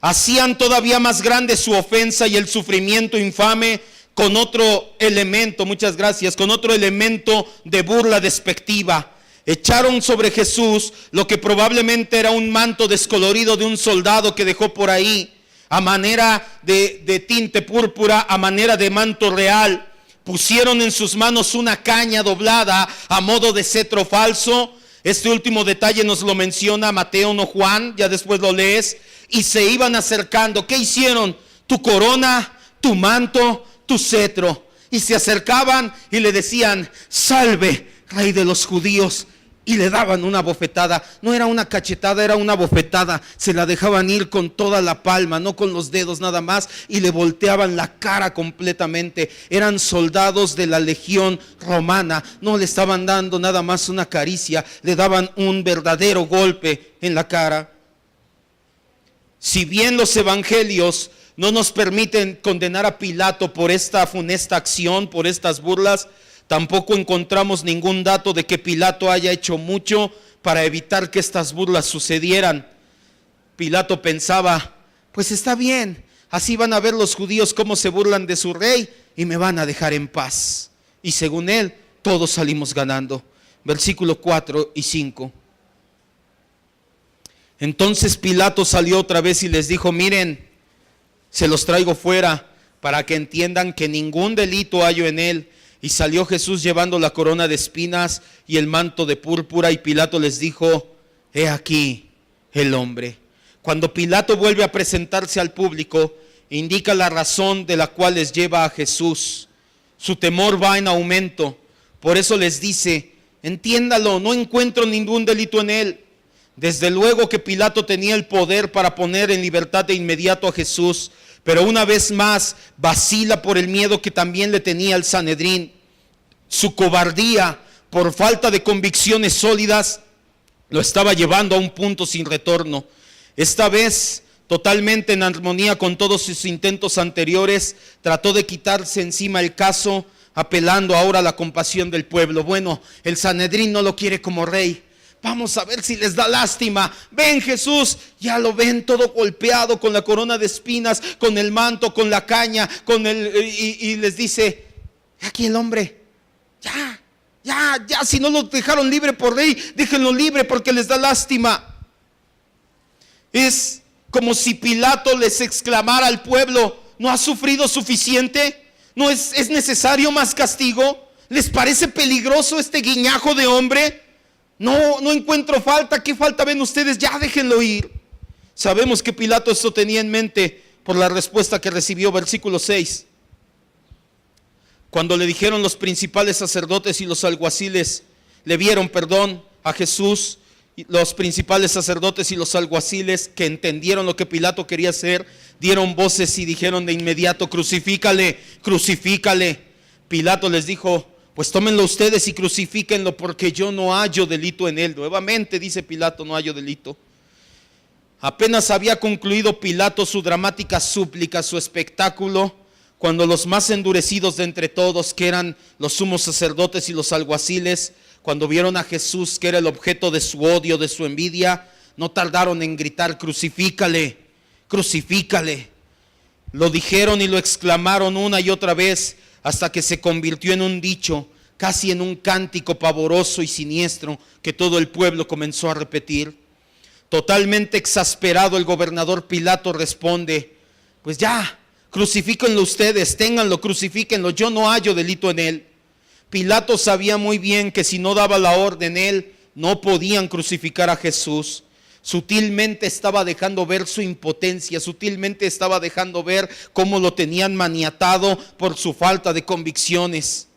Speaker 1: Hacían todavía más grande su ofensa y el sufrimiento infame con otro elemento, muchas gracias, con otro elemento de burla despectiva. Echaron sobre Jesús lo que probablemente era un manto descolorido de un soldado que dejó por ahí, a manera de tinte púrpura, a manera de manto real. Pusieron en sus manos una caña doblada a modo de cetro falso. Este último detalle nos lo menciona Mateo, no Juan, ya después lo lees. Y se iban acercando. ¿Qué hicieron? Tu corona, tu manto, tu cetro. Y se acercaban y le decían: salve, Rey de los judíos. Y le daban una bofetada. No era una cachetada, era una bofetada. Se la dejaban ir con toda la palma, no con los dedos nada más. Y le volteaban la cara completamente. Eran soldados de la legión romana. No le estaban dando nada más una caricia, le daban un verdadero golpe en la cara. Si bien los evangelios no nos permiten condenar a Pilato por esta funesta acción, por estas burlas, tampoco encontramos ningún dato de que Pilato haya hecho mucho para evitar que estas burlas sucedieran. Pilato pensaba: pues está bien, así van a ver los judíos cómo se burlan de su rey y me van a dejar en paz. Y según él, todos salimos ganando. Versículo 4 y 5. Entonces Pilato salió otra vez y les dijo: miren, se los traigo fuera para que entiendan que ningún delito hallo en él. Y salió Jesús llevando la corona de espinas y el manto de púrpura, y Pilato les dijo: he aquí el hombre. Cuando Pilato vuelve a presentarse al público, indica la razón de la cual les lleva a Jesús. Su temor va en aumento. Por eso les dice: entiéndalo, no encuentro ningún delito en él. Desde luego que Pilato tenía el poder para poner en libertad de inmediato a Jesús, pero una vez más vacila por el miedo que también le tenía el Sanedrín. Su cobardía, por falta de convicciones sólidas, lo estaba llevando a un punto sin retorno. Esta vez, totalmente en armonía con todos sus intentos anteriores, trató de quitarse encima el caso, apelando ahora a la compasión del pueblo. Bueno, el Sanedrín no lo quiere como rey. Vamos a ver si les da lástima. Ven, Jesús, ya lo ven todo golpeado, con la corona de espinas, con el manto, con la caña, y les dice: aquí el hombre. Ya, si no lo dejaron libre por rey, déjenlo libre porque les da lástima. Es como si Pilato les exclamara al pueblo: ¿no ha sufrido suficiente? ¿No es necesario más castigo? ¿Les parece peligroso este guiñajo de hombre? No encuentro falta. ¿Qué falta ven ustedes? Ya déjenlo ir. Sabemos que Pilato esto tenía en mente por la respuesta que recibió. Versículo 6. Cuando le dijeron los principales sacerdotes y los alguaciles, le vieron a Jesús, los principales sacerdotes y los alguaciles, que entendieron lo que Pilato quería hacer, dieron voces y dijeron de inmediato: crucifícale, crucifícale. Pilato les dijo: pues tómenlo ustedes y crucifíquenlo, porque yo no hallo delito en él. Nuevamente dice Pilato: no hallo delito. Apenas había concluido Pilato su dramática súplica, su espectáculo, cuando los más endurecidos de entre todos, que eran los sumos sacerdotes y los alguaciles, cuando vieron a Jesús, que era el objeto de su odio, de su envidia, no tardaron en gritar: crucifícale, crucifícale. Lo dijeron y lo exclamaron una y otra vez, hasta que se convirtió en un dicho, casi en un cántico pavoroso y siniestro, que todo el pueblo comenzó a repetir. Totalmente exasperado, el gobernador Pilato responde: pues ya, crucifíquenlo ustedes, ténganlo, crucifíquenlo, yo no hallo delito en él. Pilato sabía muy bien que si no daba la orden él, no podían crucificar a Jesús. Sutilmente estaba dejando ver su impotencia, sutilmente estaba dejando ver cómo lo tenían maniatado por su falta de convicciones.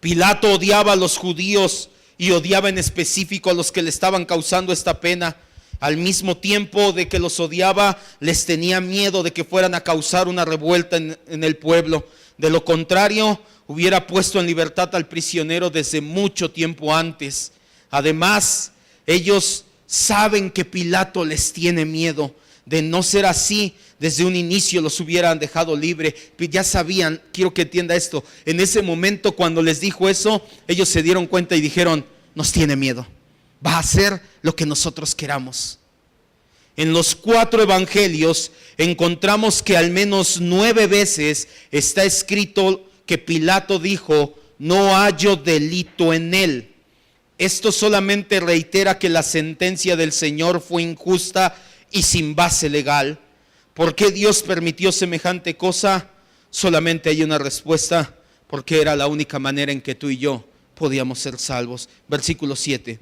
Speaker 1: Pilato odiaba a los judíos y odiaba en específico a los que le estaban causando esta pena. Al mismo tiempo de que los odiaba, les tenía miedo de que fueran a causar una revuelta en el pueblo. De lo contrario, hubiera puesto en libertad al prisionero desde mucho tiempo antes. Además, ellos saben que Pilato les tiene miedo. De no ser así, desde un inicio los hubieran dejado libre. Ya sabían, quiero que entienda esto, en ese momento cuando les dijo eso, ellos se dieron cuenta y dijeron: nos tiene miedo, va a hacer lo que nosotros queramos. En los 4 evangelios encontramos que al menos 9 veces está escrito que Pilato dijo: no hallo delito en él. Esto solamente reitera que la sentencia del Señor fue injusta y sin base legal. ¿Por qué Dios permitió semejante cosa? Solamente hay una respuesta: porque era la única manera en que tú y yo podíamos ser salvos. Versículo 7.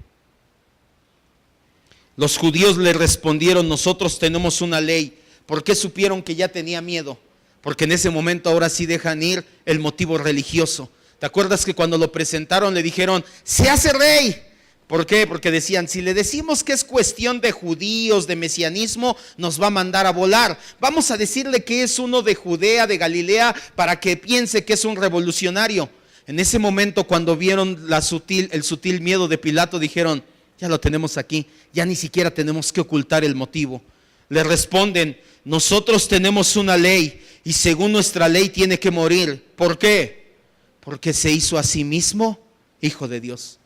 Speaker 1: Los judíos le respondieron: nosotros tenemos una ley. ¿Por qué supieron que ya tenía miedo? Porque en ese momento ahora sí dejan ir el motivo religioso. ¿Te acuerdas que cuando lo presentaron le dijeron: se hace rey? ¿Por qué? Porque decían: si le decimos que es cuestión de judíos, de mesianismo, nos va a mandar a volar. Vamos a decirle que es uno de Judea, de Galilea, para que piense que es un revolucionario. En ese momento, cuando vieron el sutil miedo de Pilato, dijeron: ya lo tenemos aquí, ya ni siquiera tenemos que ocultar el motivo. Le responden: nosotros tenemos una ley y según nuestra ley tiene que morir. ¿Por qué? Porque se hizo a sí mismo hijo de Dios.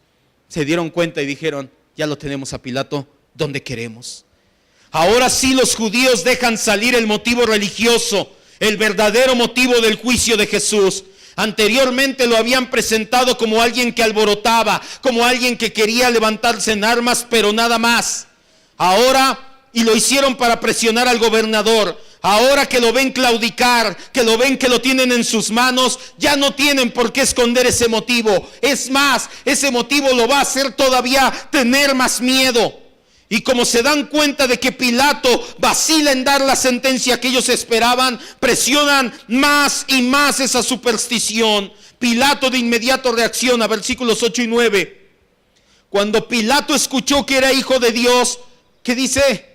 Speaker 1: Se dieron cuenta y dijeron: ya lo tenemos a Pilato donde queremos. Ahora sí los judíos dejan salir el motivo religioso, el verdadero motivo del juicio de Jesús. Anteriormente lo habían presentado como alguien que alborotaba, como alguien que quería levantarse en armas, pero nada más. Ahora, y lo hicieron para presionar al gobernador. Ahora que lo ven claudicar, que lo ven que lo tienen en sus manos, ya no tienen por qué esconder ese motivo. Es más, ese motivo lo va a hacer todavía tener más miedo. Y como se dan cuenta de que Pilato vacila en dar la sentencia que ellos esperaban, presionan más y más esa superstición. Pilato de inmediato reacciona, versículos 8 y 9. Cuando Pilato escuchó que era hijo de Dios, ¿qué dice?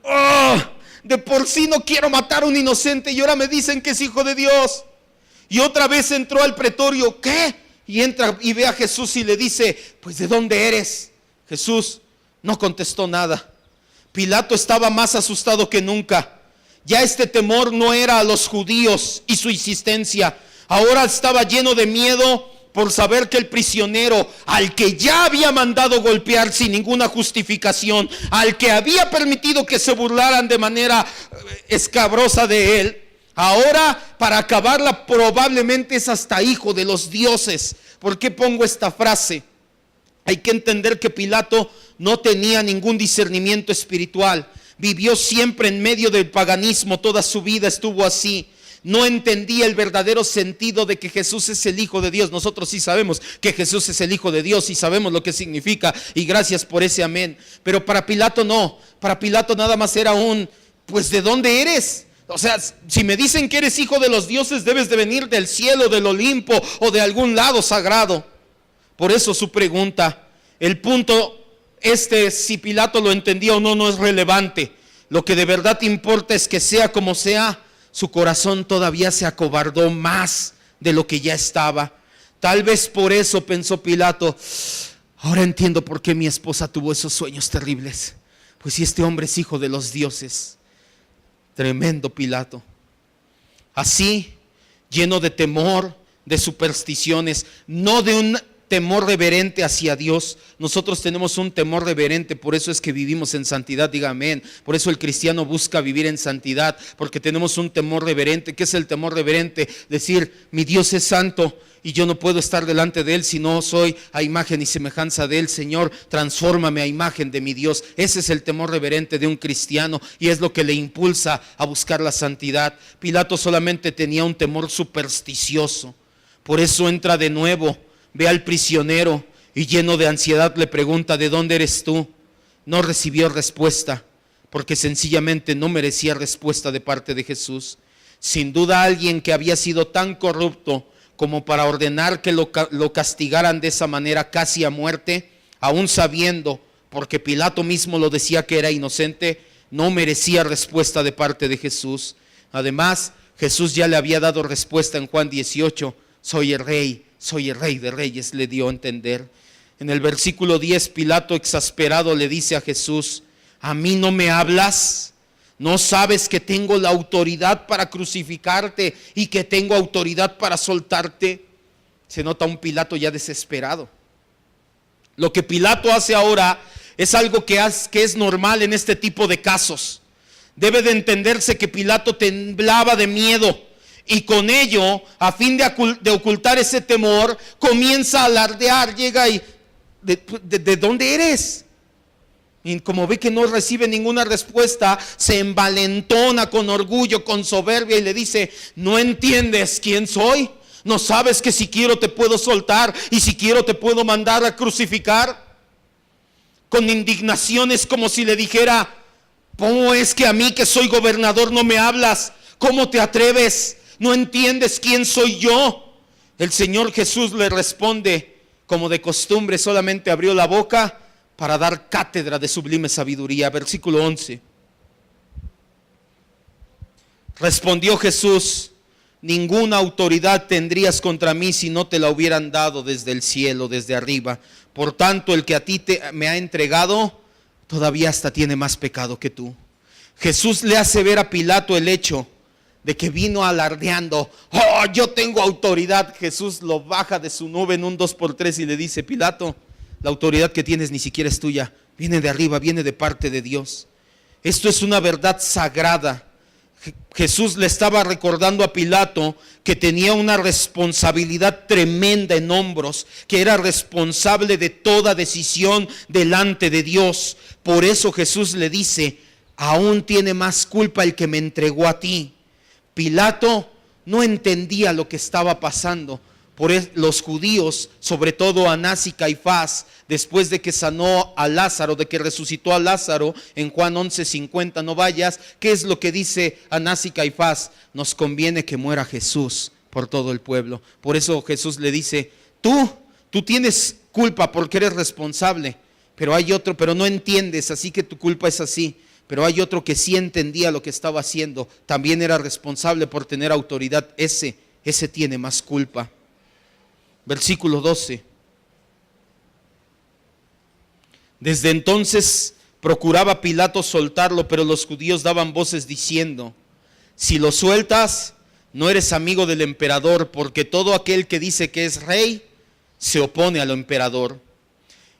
Speaker 1: ¡Oh! De por sí no quiero matar a un inocente y ahora me dicen que es hijo de Dios. Y otra vez entró al pretorio. ¿Qué? Y entra y ve a Jesús y le dice, pues ¿de dónde eres? Jesús no contestó nada. Pilato estaba más asustado que nunca. Ya este temor no era a los judíos y su insistencia. Ahora estaba lleno de miedo por saber que el prisionero, al que ya había mandado golpear sin ninguna justificación, al que había permitido que se burlaran de manera escabrosa de él, ahora para acabarla probablemente es hasta hijo de los dioses. ¿Por qué pongo esta frase? Hay que entender que Pilato no tenía ningún discernimiento espiritual. Vivió siempre en medio del paganismo, toda su vida estuvo así. No entendía el verdadero sentido de que Jesús es el Hijo de Dios. Nosotros sí sabemos que Jesús es el Hijo de Dios y sabemos lo que significa, y gracias por ese amén. Pero para Pilato no, para Pilato nada más era pues ¿de dónde eres? O sea, si me dicen que eres hijo de los dioses, debes de venir del cielo, del Olimpo o de algún lado sagrado. Por eso su pregunta, el punto si Pilato lo entendía o no, no es relevante. Lo que de verdad importa es que sea como sea, su corazón todavía se acobardó más de lo que ya estaba. Tal vez por eso pensó Pilato, ahora entiendo por qué mi esposa tuvo esos sueños terribles. Pues si este hombre es hijo de los dioses. Tremendo Pilato. Así, lleno de temor, de supersticiones, no de un temor reverente hacia Dios. Nosotros tenemos un temor reverente, por eso es que vivimos en santidad, diga amén. Por eso el cristiano busca vivir en santidad, porque tenemos un temor reverente. ¿Qué es el temor reverente? Decir, mi Dios es santo y yo no puedo estar delante de Él si no soy a imagen y semejanza de Él. Señor, transfórmame a imagen de mi Dios. Ese es el temor reverente de un cristiano y es lo que le impulsa a buscar la santidad. Pilato solamente tenía un temor supersticioso. Por eso entra de nuevo, ve al prisionero y lleno de ansiedad le pregunta, ¿de dónde eres tú? No recibió respuesta porque sencillamente no merecía respuesta de parte de Jesús. Sin duda alguien que había sido tan corrupto como para ordenar que lo castigaran de esa manera casi a muerte, aún sabiendo, porque Pilato mismo lo decía que era inocente, no merecía respuesta de parte de Jesús. Además, Jesús ya le había dado respuesta en Juan 18, soy el rey de reyes, le dio a entender. En el versículo 10, Pilato exasperado le dice a Jesús, ¿a mí no me hablas? ¿No sabes que tengo la autoridad para crucificarte y que tengo autoridad para soltarte? Se nota un Pilato ya desesperado. Lo que Pilato hace ahora es algo que es normal en este tipo de casos. Debe de entenderse que Pilato temblaba de miedo. Y con ello, a fin de ocultar ese temor, comienza a alardear, llega y ¿de dónde eres? Y como ve que no recibe ninguna respuesta, se envalentona con orgullo, con soberbia y le dice, ¿no entiendes quién soy? ¿No sabes que si quiero te puedo soltar y si quiero te puedo mandar a crucificar? Con indignación es como si le dijera, ¿cómo es que a mí que soy gobernador no me hablas? ¿Cómo te atreves? ¿No entiendes quién soy yo? El Señor Jesús le responde, como de costumbre, solamente abrió la boca para dar cátedra de sublime sabiduría. Versículo 11. Respondió Jesús, ninguna autoridad tendrías contra mí si no te la hubieran dado desde el cielo, desde arriba. Por tanto, el que a ti me ha entregado, todavía hasta tiene más pecado que tú. Jesús le hace ver a Pilato el hecho de que vino alardeando, oh, yo tengo autoridad. Jesús lo baja de su nube en un 2x3 y le dice, Pilato, la autoridad que tienes ni siquiera es tuya, viene de arriba, viene de parte de Dios. Esto es una verdad sagrada. Jesús le estaba recordando a Pilato que tenía una responsabilidad tremenda en hombros, que era responsable de toda decisión delante de Dios. Por eso Jesús le dice, aún tiene más culpa el que me entregó a ti. Pilato no entendía lo que estaba pasando. Por eso los judíos, sobre todo Anás y Caifás, después de que sanó a Lázaro, de que resucitó a Lázaro en Juan 11:50, no vayas, ¿qué es lo que dice Anás y Caifás? Nos conviene que muera Jesús por todo el pueblo. Por eso Jesús le dice, tú tienes culpa porque eres responsable, pero hay otro, pero no entiendes, así que tu culpa es así. Pero hay otro que sí entendía lo que estaba haciendo, también era responsable por tener autoridad, ese tiene más culpa. Versículo 12. Desde entonces procuraba Pilato soltarlo, pero los judíos daban voces diciendo, si lo sueltas, no eres amigo del emperador, porque todo aquel que dice que es rey, se opone al emperador.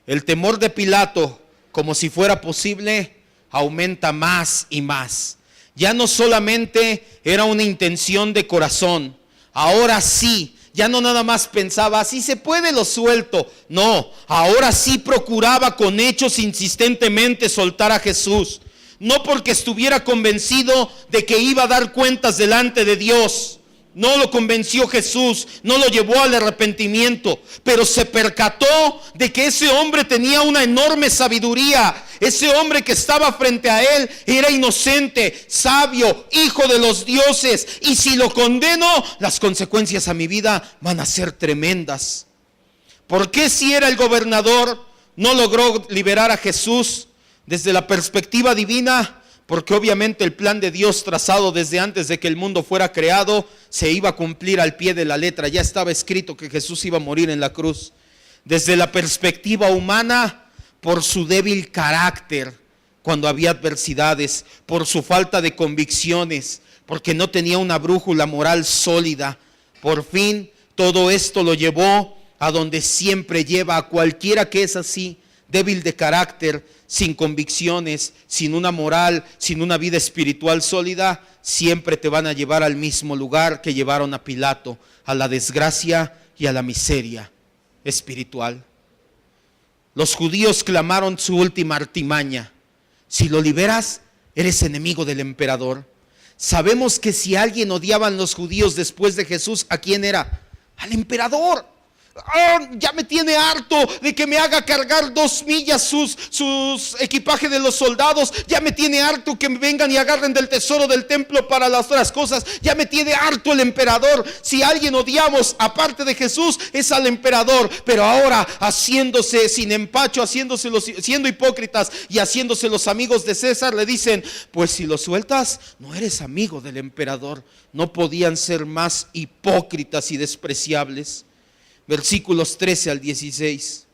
Speaker 1: El temor de Pilato, como si fuera posible, aumenta más y más. Ya no solamente era una intención de corazón, ahora sí, ya no nada más pensaba, si se puede lo suelto. No, ahora sí procuraba con hechos insistentemente soltar a Jesús. No porque estuviera convencido de que iba a dar cuentas delante de Dios. No lo convenció Jesús, no lo llevó al arrepentimiento, pero se percató de que ese hombre tenía una enorme sabiduría. Ese hombre que estaba frente a él era inocente, sabio, hijo de los dioses. Y si lo condeno, las consecuencias a mi vida van a ser tremendas. ¿Por qué si era el gobernador no logró liberar a Jesús desde la perspectiva divina? Porque obviamente el plan de Dios trazado desde antes de que el mundo fuera creado se iba a cumplir al pie de la letra. Ya estaba escrito que Jesús iba a morir en la cruz. Desde la perspectiva humana, por su débil carácter cuando había adversidades, por su falta de convicciones, porque no tenía una brújula moral sólida. Por fin todo esto lo llevó a donde siempre lleva a cualquiera que es así, débil de carácter, sin convicciones, sin una moral, sin una vida espiritual sólida, siempre te van a llevar al mismo lugar que llevaron a Pilato, a la desgracia y a la miseria espiritual. Los judíos clamaron su última artimaña: si lo liberas, eres enemigo del emperador. Sabemos que si alguien odiaban los judíos después de Jesús, ¿a quién era? Al emperador. Ya me tiene harto de que me haga cargar 2 millas sus equipaje de los soldados. Ya me tiene harto que me vengan y agarren del tesoro del templo para las otras cosas. Ya me tiene harto el emperador. Si alguien odiamos aparte de Jesús, es al emperador. Pero ahora, haciéndose sin empacho, siendo hipócritas y haciéndose los amigos de César, le dicen: pues si lo sueltas, no eres amigo del emperador. No podían ser más hipócritas y despreciables. Versículos 13 al 16.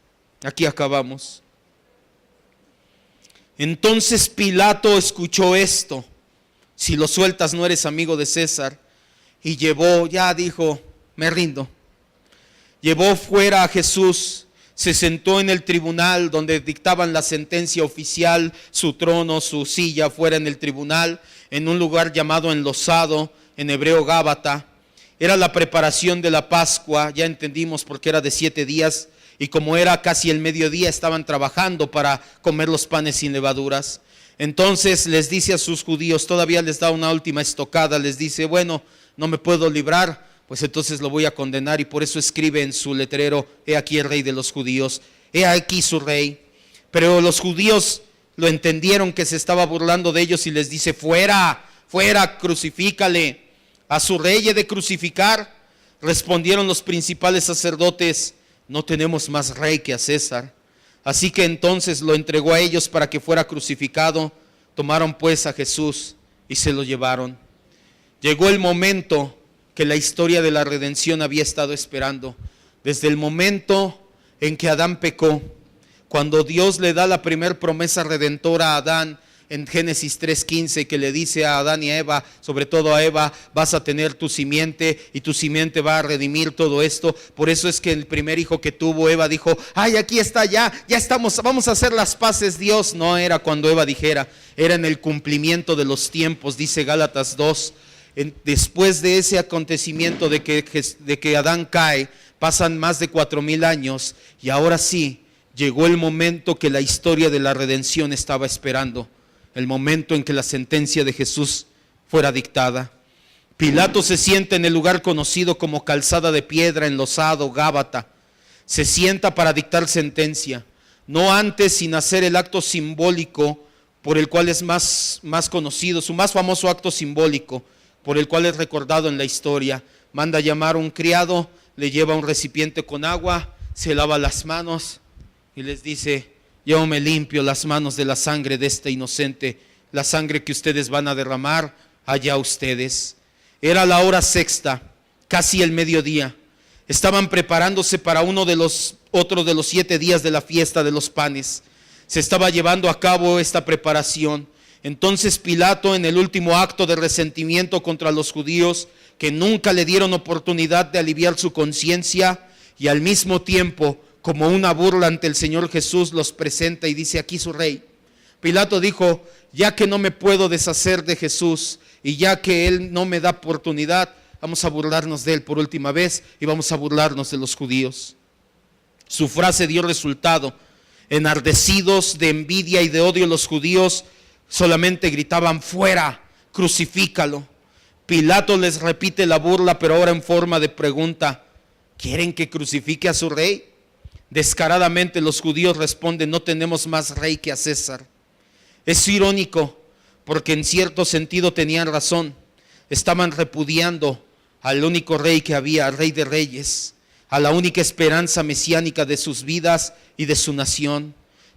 Speaker 1: Aquí acabamos. Entonces Pilato escuchó esto: si lo sueltas no eres amigo de César. Y dijo, me rindo. Llevó fuera a Jesús, se sentó en el tribunal donde dictaban la sentencia oficial, su trono, su silla fuera en el tribunal, en un lugar llamado enlosado, en hebreo Gábata. Era la preparación de la Pascua, ya entendimos porque era de 7 días, y como era casi el mediodía estaban trabajando para comer los panes sin levaduras. Entonces les dice a sus judíos, todavía les da una última estocada, les dice: bueno, no me puedo librar, pues entonces lo voy a condenar. Y por eso escribe en su letrero: he aquí el rey de los judíos, he aquí su rey. Pero los judíos lo entendieron que se estaba burlando de ellos y les dice: fuera, fuera, crucifícale. ¿A su rey he de crucificar? Respondieron los principales sacerdotes: no tenemos más rey que a César. Así que entonces lo entregó a ellos para que fuera crucificado. Tomaron pues a Jesús y se lo llevaron. Llegó el momento que la historia de la redención había estado esperando. Desde el momento en que Adán pecó, cuando Dios le da la primer promesa redentora a Adán, en Génesis 3:15, que le dice a Adán y a Eva, sobre todo a Eva: vas a tener tu simiente y tu simiente va a redimir todo esto. Por eso es que el primer hijo que tuvo Eva dijo: ay, aquí está, ya estamos, vamos a hacer las paces. Dios no era cuando Eva dijera, era en el cumplimiento de los tiempos, dice Gálatas 2. Después de ese acontecimiento de que Adán cae, pasan más de 4,000 años y ahora sí llegó el momento que la historia de la redención estaba esperando. el momento en que la sentencia de Jesús fuera dictada. Pilato se sienta en el lugar conocido como Calzada de Piedra, enlosado, Gábata. Se sienta para dictar sentencia, no antes sin hacer el acto simbólico por el cual es más conocido, su más famoso acto simbólico, por el cual es recordado en la historia. Manda llamar a un criado, le lleva un recipiente con agua, se lava las manos y les dice: yo me limpio las manos de la sangre de este inocente, la sangre que ustedes van a derramar, allá ustedes. Era la hora sexta, casi el mediodía. Estaban preparándose para otro de los 7 días de la fiesta de los panes. Se estaba llevando a cabo esta preparación. Entonces Pilato, en el último acto de resentimiento contra los judíos, que nunca le dieron oportunidad de aliviar su conciencia, y al mismo tiempo, como una burla ante el Señor Jesús, los presenta y dice: aquí su rey. Pilato dijo: ya que no me puedo deshacer de Jesús y ya que Él no me da oportunidad, vamos a burlarnos de Él por última vez y vamos a burlarnos de los judíos. Su frase dio resultado. Enardecidos de envidia y de odio, los judíos solamente gritaban: fuera, crucifícalo. Pilato les repite la burla, pero ahora en forma de pregunta: ¿quieren que crucifique a su rey? Descaradamente los judíos responden: no tenemos más rey que a César. Es irónico, porque en cierto sentido tenían razón. Estaban repudiando al único rey que había, al Rey de Reyes, a la única esperanza mesiánica de sus vidas y de su nación.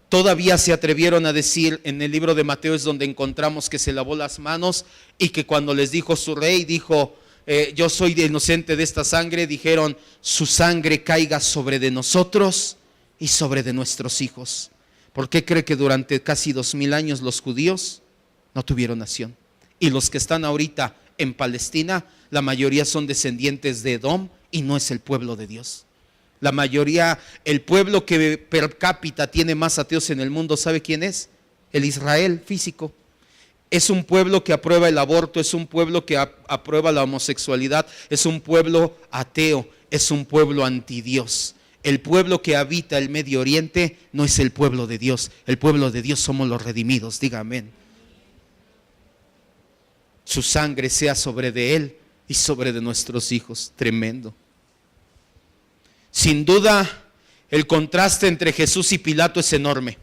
Speaker 1: Todavía se atrevieron a decir, en el libro de Mateo es donde encontramos que se lavó las manos, y que cuando les dijo su rey, dijo: yo soy inocente de esta sangre. Dijeron: su sangre caiga sobre de nosotros y sobre de nuestros hijos. ¿Por qué cree que durante casi 2000 años los judíos no tuvieron nación? Y los que están ahorita en Palestina, la mayoría son descendientes de Edom y no es el pueblo de Dios. La mayoría, el pueblo que per cápita tiene más ateos en el mundo, ¿sabe quién es? El Israel físico. Es un pueblo que aprueba el aborto, es un pueblo que aprueba la homosexualidad, es un pueblo ateo, es un pueblo antidios. El pueblo que habita el Medio Oriente no es el pueblo de Dios. El pueblo de Dios somos los redimidos. Diga amén. Su sangre sea sobre de Él y sobre de nuestros hijos. Tremendo. Sin duda, el contraste entre Jesús y Pilato es enorme.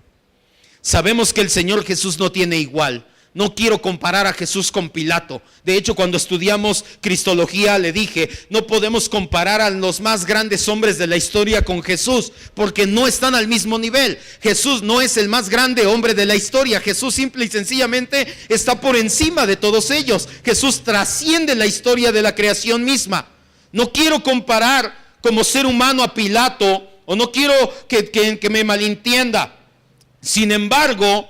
Speaker 1: Sabemos que el Señor Jesús no tiene igual. No quiero comparar a Jesús con Pilato. De hecho, cuando estudiamos Cristología, le dije: no podemos comparar a los más grandes hombres de la historia con Jesús, porque no están al mismo nivel. Jesús no es el más grande hombre de la historia. Jesús simple y sencillamente está por encima de todos ellos. Jesús trasciende la historia de la creación misma. No quiero comparar como ser humano a Pilato, o no quiero que me malentienda. Sin embargo,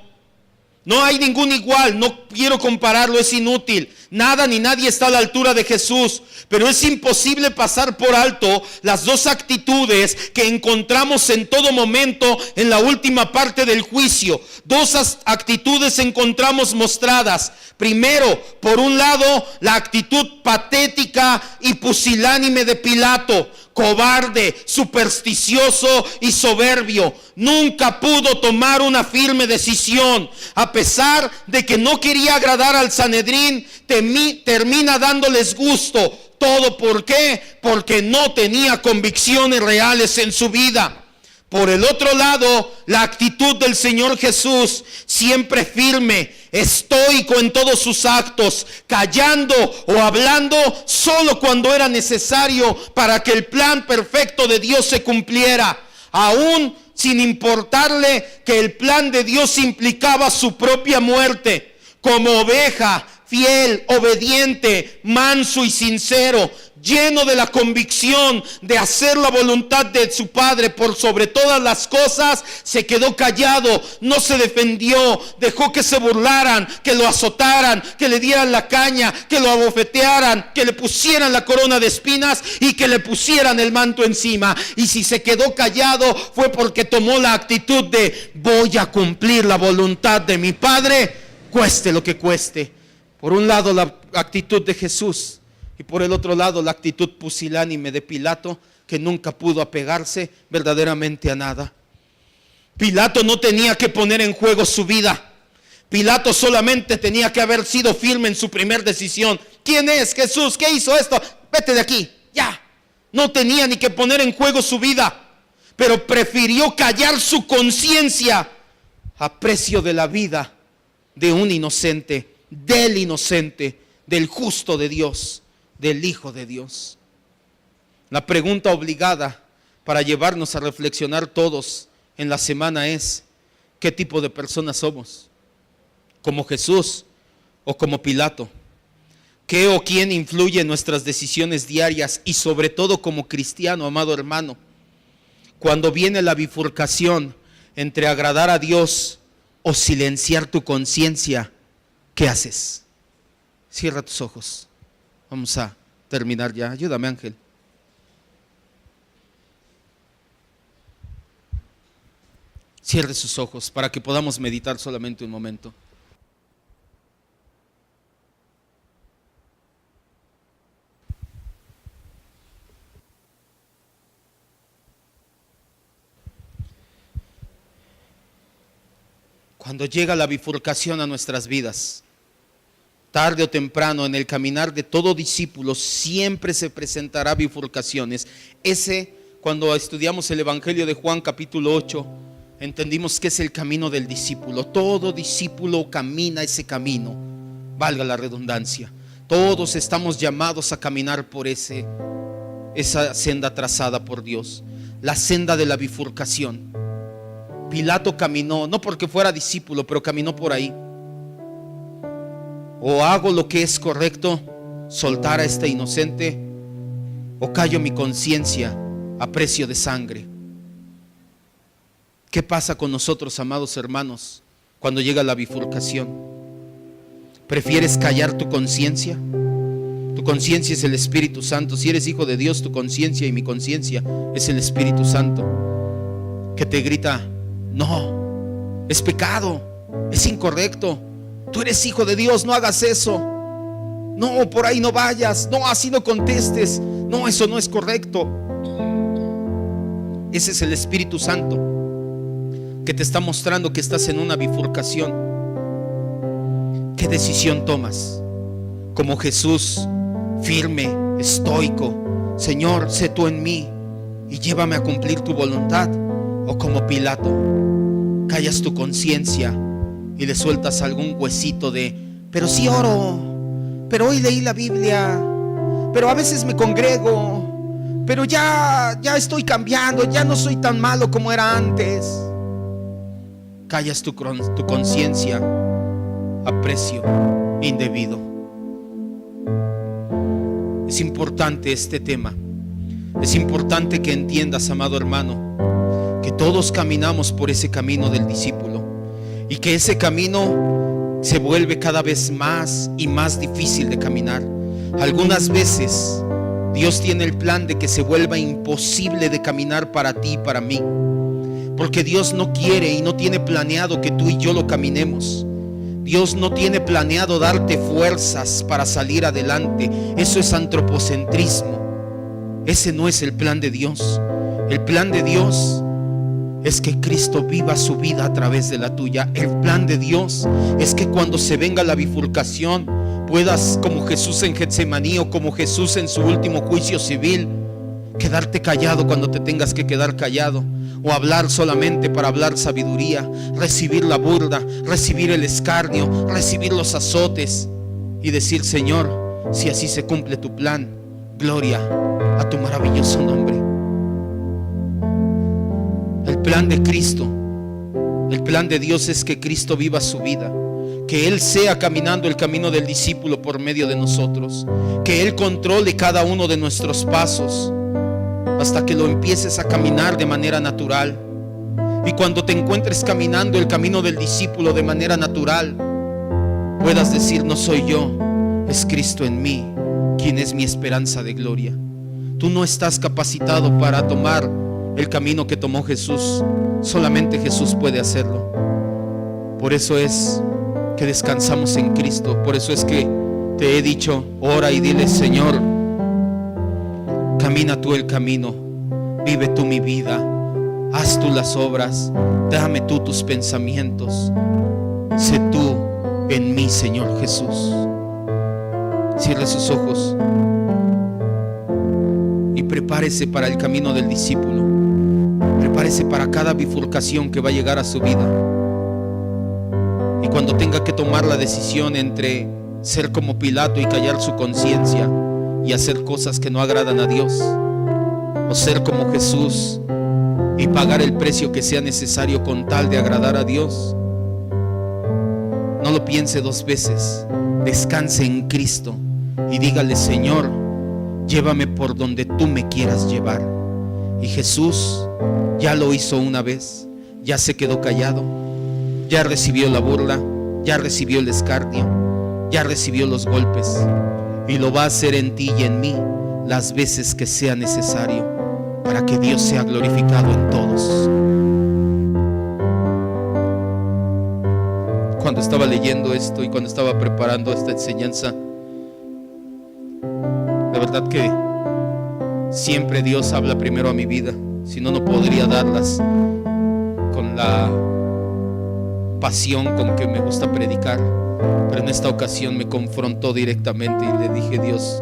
Speaker 1: no hay ningún igual, no quiero compararlo, es inútil. Nada ni nadie está a la altura de Jesús, pero es imposible pasar por alto las dos actitudes que encontramos en todo momento en la última parte del juicio. Dos actitudes encontramos mostradas. Primero, por un lado, la actitud patética y pusilánime de Pilato, cobarde, supersticioso y soberbio. Nunca pudo tomar una firme decisión. A pesar de que no quería agradar al Sanedrín, termina dándoles gusto. ¿Todo por qué? Porque no tenía convicciones reales en su vida. Por el otro lado, la actitud del Señor Jesús, siempre firme, estoico en todos sus actos, callando o hablando solo cuando era necesario para que el plan perfecto de Dios se cumpliera, aún sin importarle que el plan de Dios implicaba su propia muerte. Como oveja, fiel, obediente, manso y sincero, lleno de la convicción de hacer la voluntad de su Padre por sobre todas las cosas, se quedó callado, no se defendió, dejó que se burlaran, que lo azotaran, que le dieran la caña, que lo abofetearan, que le pusieran la corona de espinas y que le pusieran el manto encima. Y si se quedó callado fue porque tomó la actitud de: voy a cumplir la voluntad de mi Padre, cueste lo que cueste. Por un lado la actitud de Jesús, y por el otro lado la actitud pusilánime de Pilato, que nunca pudo apegarse verdaderamente a nada. Pilato no tenía que poner en juego su vida. Pilato solamente tenía que haber sido firme en su primer decisión. ¿Quién es Jesús? ¿Qué hizo esto? Vete de aquí, ya. No tenía ni que poner en juego su vida, pero prefirió callar su conciencia a precio de la vida de un inocente, del justo de Dios, del Hijo de Dios. La pregunta obligada para llevarnos a reflexionar todos en la semana es: ¿qué tipo de personas somos? ¿Como Jesús o como Pilato? ¿Qué o quién influye en nuestras decisiones diarias y sobre todo como cristiano, amado hermano? Cuando viene la bifurcación entre agradar a Dios o silenciar tu conciencia, ¿qué haces? Cierra tus ojos. Vamos a terminar ya. Ayúdame, Ángel. Cierre sus ojos para que podamos meditar solamente un momento. Cuando llega la bifurcación a nuestras vidas, tarde o temprano en el caminar de todo discípulo siempre se presentará bifurcaciones. Cuando estudiamos el Evangelio de Juan capítulo 8, entendimos que es el camino del discípulo. Todo discípulo camina ese camino, valga la redundancia. Todos estamos llamados a caminar por esa senda trazada por Dios, la senda de la bifurcación. Pilato caminó, no porque fuera discípulo, pero caminó por ahí. O hago lo que es correcto, soltar a este inocente, o callo mi conciencia a precio de sangre. ¿Qué pasa con nosotros, amados hermanos, cuando llega la bifurcación? ¿Prefieres callar tu conciencia? Tu conciencia es el Espíritu Santo. Si eres hijo de Dios, tu conciencia y mi conciencia es el Espíritu Santo, que te grita: no, es pecado, es incorrecto, tú eres hijo de Dios, no hagas eso, no, por ahí no vayas, no, así no contestes, no, eso no es correcto. Ese es el Espíritu Santo que te está mostrando que estás en una bifurcación. ¿Qué decisión tomas? Como Jesús, firme, estoico: Señor, sé tú en mí y llévame a cumplir tu voluntad. O como Pilato, callas tu conciencia y le sueltas algún huesito de: pero sí oro, pero hoy leí la Biblia, pero a veces me congrego, pero ya estoy cambiando, ya no soy tan malo como era antes. Callas tu conciencia a precio indebido. Es importante este tema. Es importante que entiendas, amado hermano, que todos caminamos por ese camino del discípulo y que ese camino se vuelve cada vez más y más difícil de caminar. Algunas veces Dios tiene el plan de que se vuelva imposible de caminar para ti y para mí, porque Dios no quiere y no tiene planeado que tú y yo lo caminemos. Dios no tiene planeado darte fuerzas para salir adelante. Eso es antropocentrismo. Ese no es el plan de Dios. El plan de Dios es que Cristo viva su vida a través de la tuya. El plan de Dios es que cuando se venga la bifurcación puedas, como Jesús en Getsemaní o como Jesús en su último juicio civil, quedarte callado cuando te tengas que quedar callado, o hablar solamente para hablar sabiduría, recibir la burla, recibir el escarnio, recibir los azotes y decir: Señor, si así se cumple tu plan, gloria a tu maravilloso nombre. El plan de Cristo, el plan de Dios es que Cristo viva su vida, que Él sea caminando el camino del discípulo por medio de nosotros, que Él controle cada uno de nuestros pasos hasta que lo empieces a caminar de manera natural. Y cuando te encuentres caminando el camino del discípulo de manera natural, puedas decir: no soy yo, es Cristo en mí, quien es mi esperanza de gloria. Tú no estás capacitado para tomar el camino que tomó Jesús. Solamente Jesús puede hacerlo. Por eso es que descansamos en Cristo. Por eso es que te he dicho: ora y dile: Señor, camina tú el camino, vive tú mi vida, haz tú las obras, dame tú tus pensamientos, sé tú en mí, Señor Jesús. Cierre sus ojos y prepárese para el camino del discípulo. Prepárese para cada bifurcación que va a llegar a su vida. Y cuando tenga que tomar la decisión entre ser como Pilato y callar su conciencia y hacer cosas que no agradan a Dios, o ser como Jesús y pagar el precio que sea necesario con tal de agradar a Dios, no lo piense dos veces. Descanse en Cristo y dígale: Señor, llévame por donde tú me quieras llevar. Y Jesús ya lo hizo una vez, ya se quedó callado, ya recibió la burla, ya recibió el escarnio, ya recibió los golpes, y lo va a hacer en ti y en mí las veces que sea necesario, para que Dios sea glorificado en todos. Cuando estaba leyendo esto y cuando estaba preparando esta enseñanza, la verdad que siempre Dios habla primero a mi vida, si no, no podría darlas con la pasión con que me gusta predicar. Pero en esta ocasión me confrontó directamente y le dije: Dios,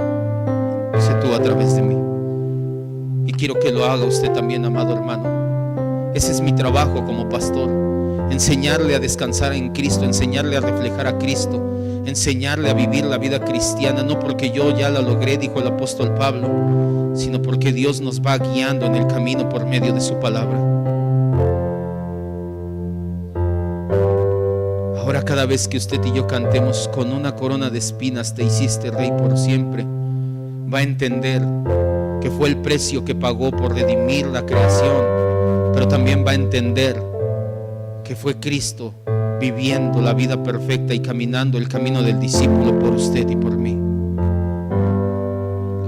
Speaker 1: sé tú a través de mí. Y quiero que lo haga usted también, amado hermano. Ese es mi trabajo como pastor: enseñarle a descansar en Cristo, enseñarle a reflejar a Cristo, enseñarle a vivir la vida cristiana, no porque yo ya la logré, dijo el apóstol Pablo, sino porque Dios nos va guiando en el camino por medio de su palabra. Ahora, cada vez que usted y yo cantemos: con una corona de espinas te hiciste rey por siempre, va a entender que fue el precio que pagó por redimir la creación, pero también va a entender que fue Cristo viviendo la vida perfecta y caminando el camino del discípulo por usted y por mí.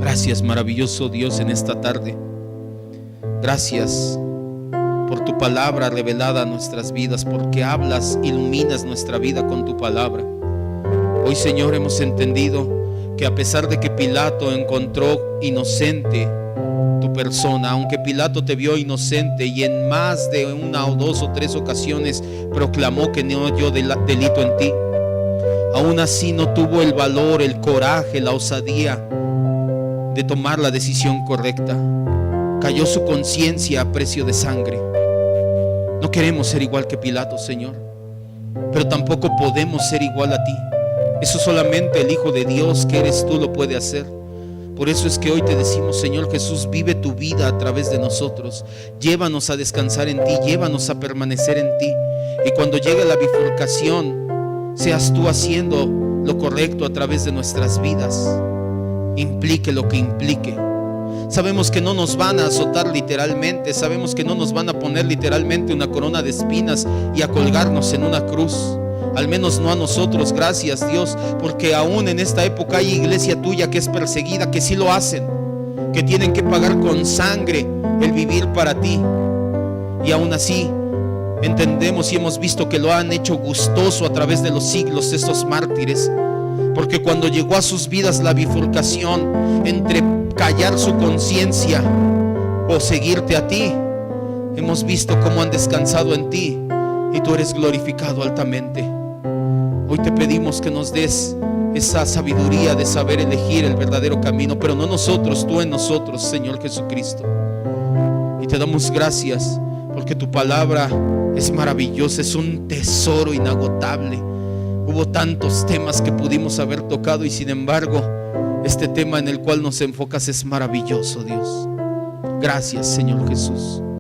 Speaker 1: Gracias, maravilloso Dios, en esta tarde. Gracias por tu palabra revelada a nuestras vidas, porque hablas, iluminas nuestra vida con tu palabra. Hoy, Señor, hemos entendido que a pesar de que Pilato encontró inocente tu persona, aunque Pilato te vio inocente y en más de una o dos o tres ocasiones proclamó que no halló delito en ti, aún así no tuvo el valor, el coraje, la osadía de tomar la decisión correcta. Cayó su conciencia a precio de sangre. No queremos ser igual que Pilato, Señor, pero tampoco podemos ser igual a ti. Eso solamente el Hijo de Dios, que eres tú, lo puede hacer. Por eso es que hoy te decimos: Señor Jesús, vive tu vida a través de nosotros. Llévanos a descansar en ti, llévanos a permanecer en ti. Y cuando llegue la bifurcación, seas tú haciendo lo correcto a través de nuestras vidas, implique lo que implique. Sabemos que no nos van a azotar literalmente, sabemos que no nos van a poner literalmente una corona de espinas y a colgarnos en una cruz. Al menos no a nosotros, gracias Dios, porque aún en esta época hay iglesia tuya que es perseguida, que sí lo hacen, que tienen que pagar con sangre el vivir para ti. Y aún así entendemos y hemos visto que lo han hecho gustoso a través de los siglos estos mártires, porque cuando llegó a sus vidas la bifurcación entre callar su conciencia o seguirte a ti, hemos visto cómo han descansado en ti y tú eres glorificado altamente. Hoy te pedimos que nos des esa sabiduría de saber elegir el verdadero camino, pero no nosotros, tú en nosotros, Señor Jesucristo. Y te damos gracias porque tu palabra es maravillosa, es un tesoro inagotable. Hubo tantos temas que pudimos haber tocado y sin embargo este tema en el cual nos enfocas es maravilloso, Dios. Gracias, Señor Jesús.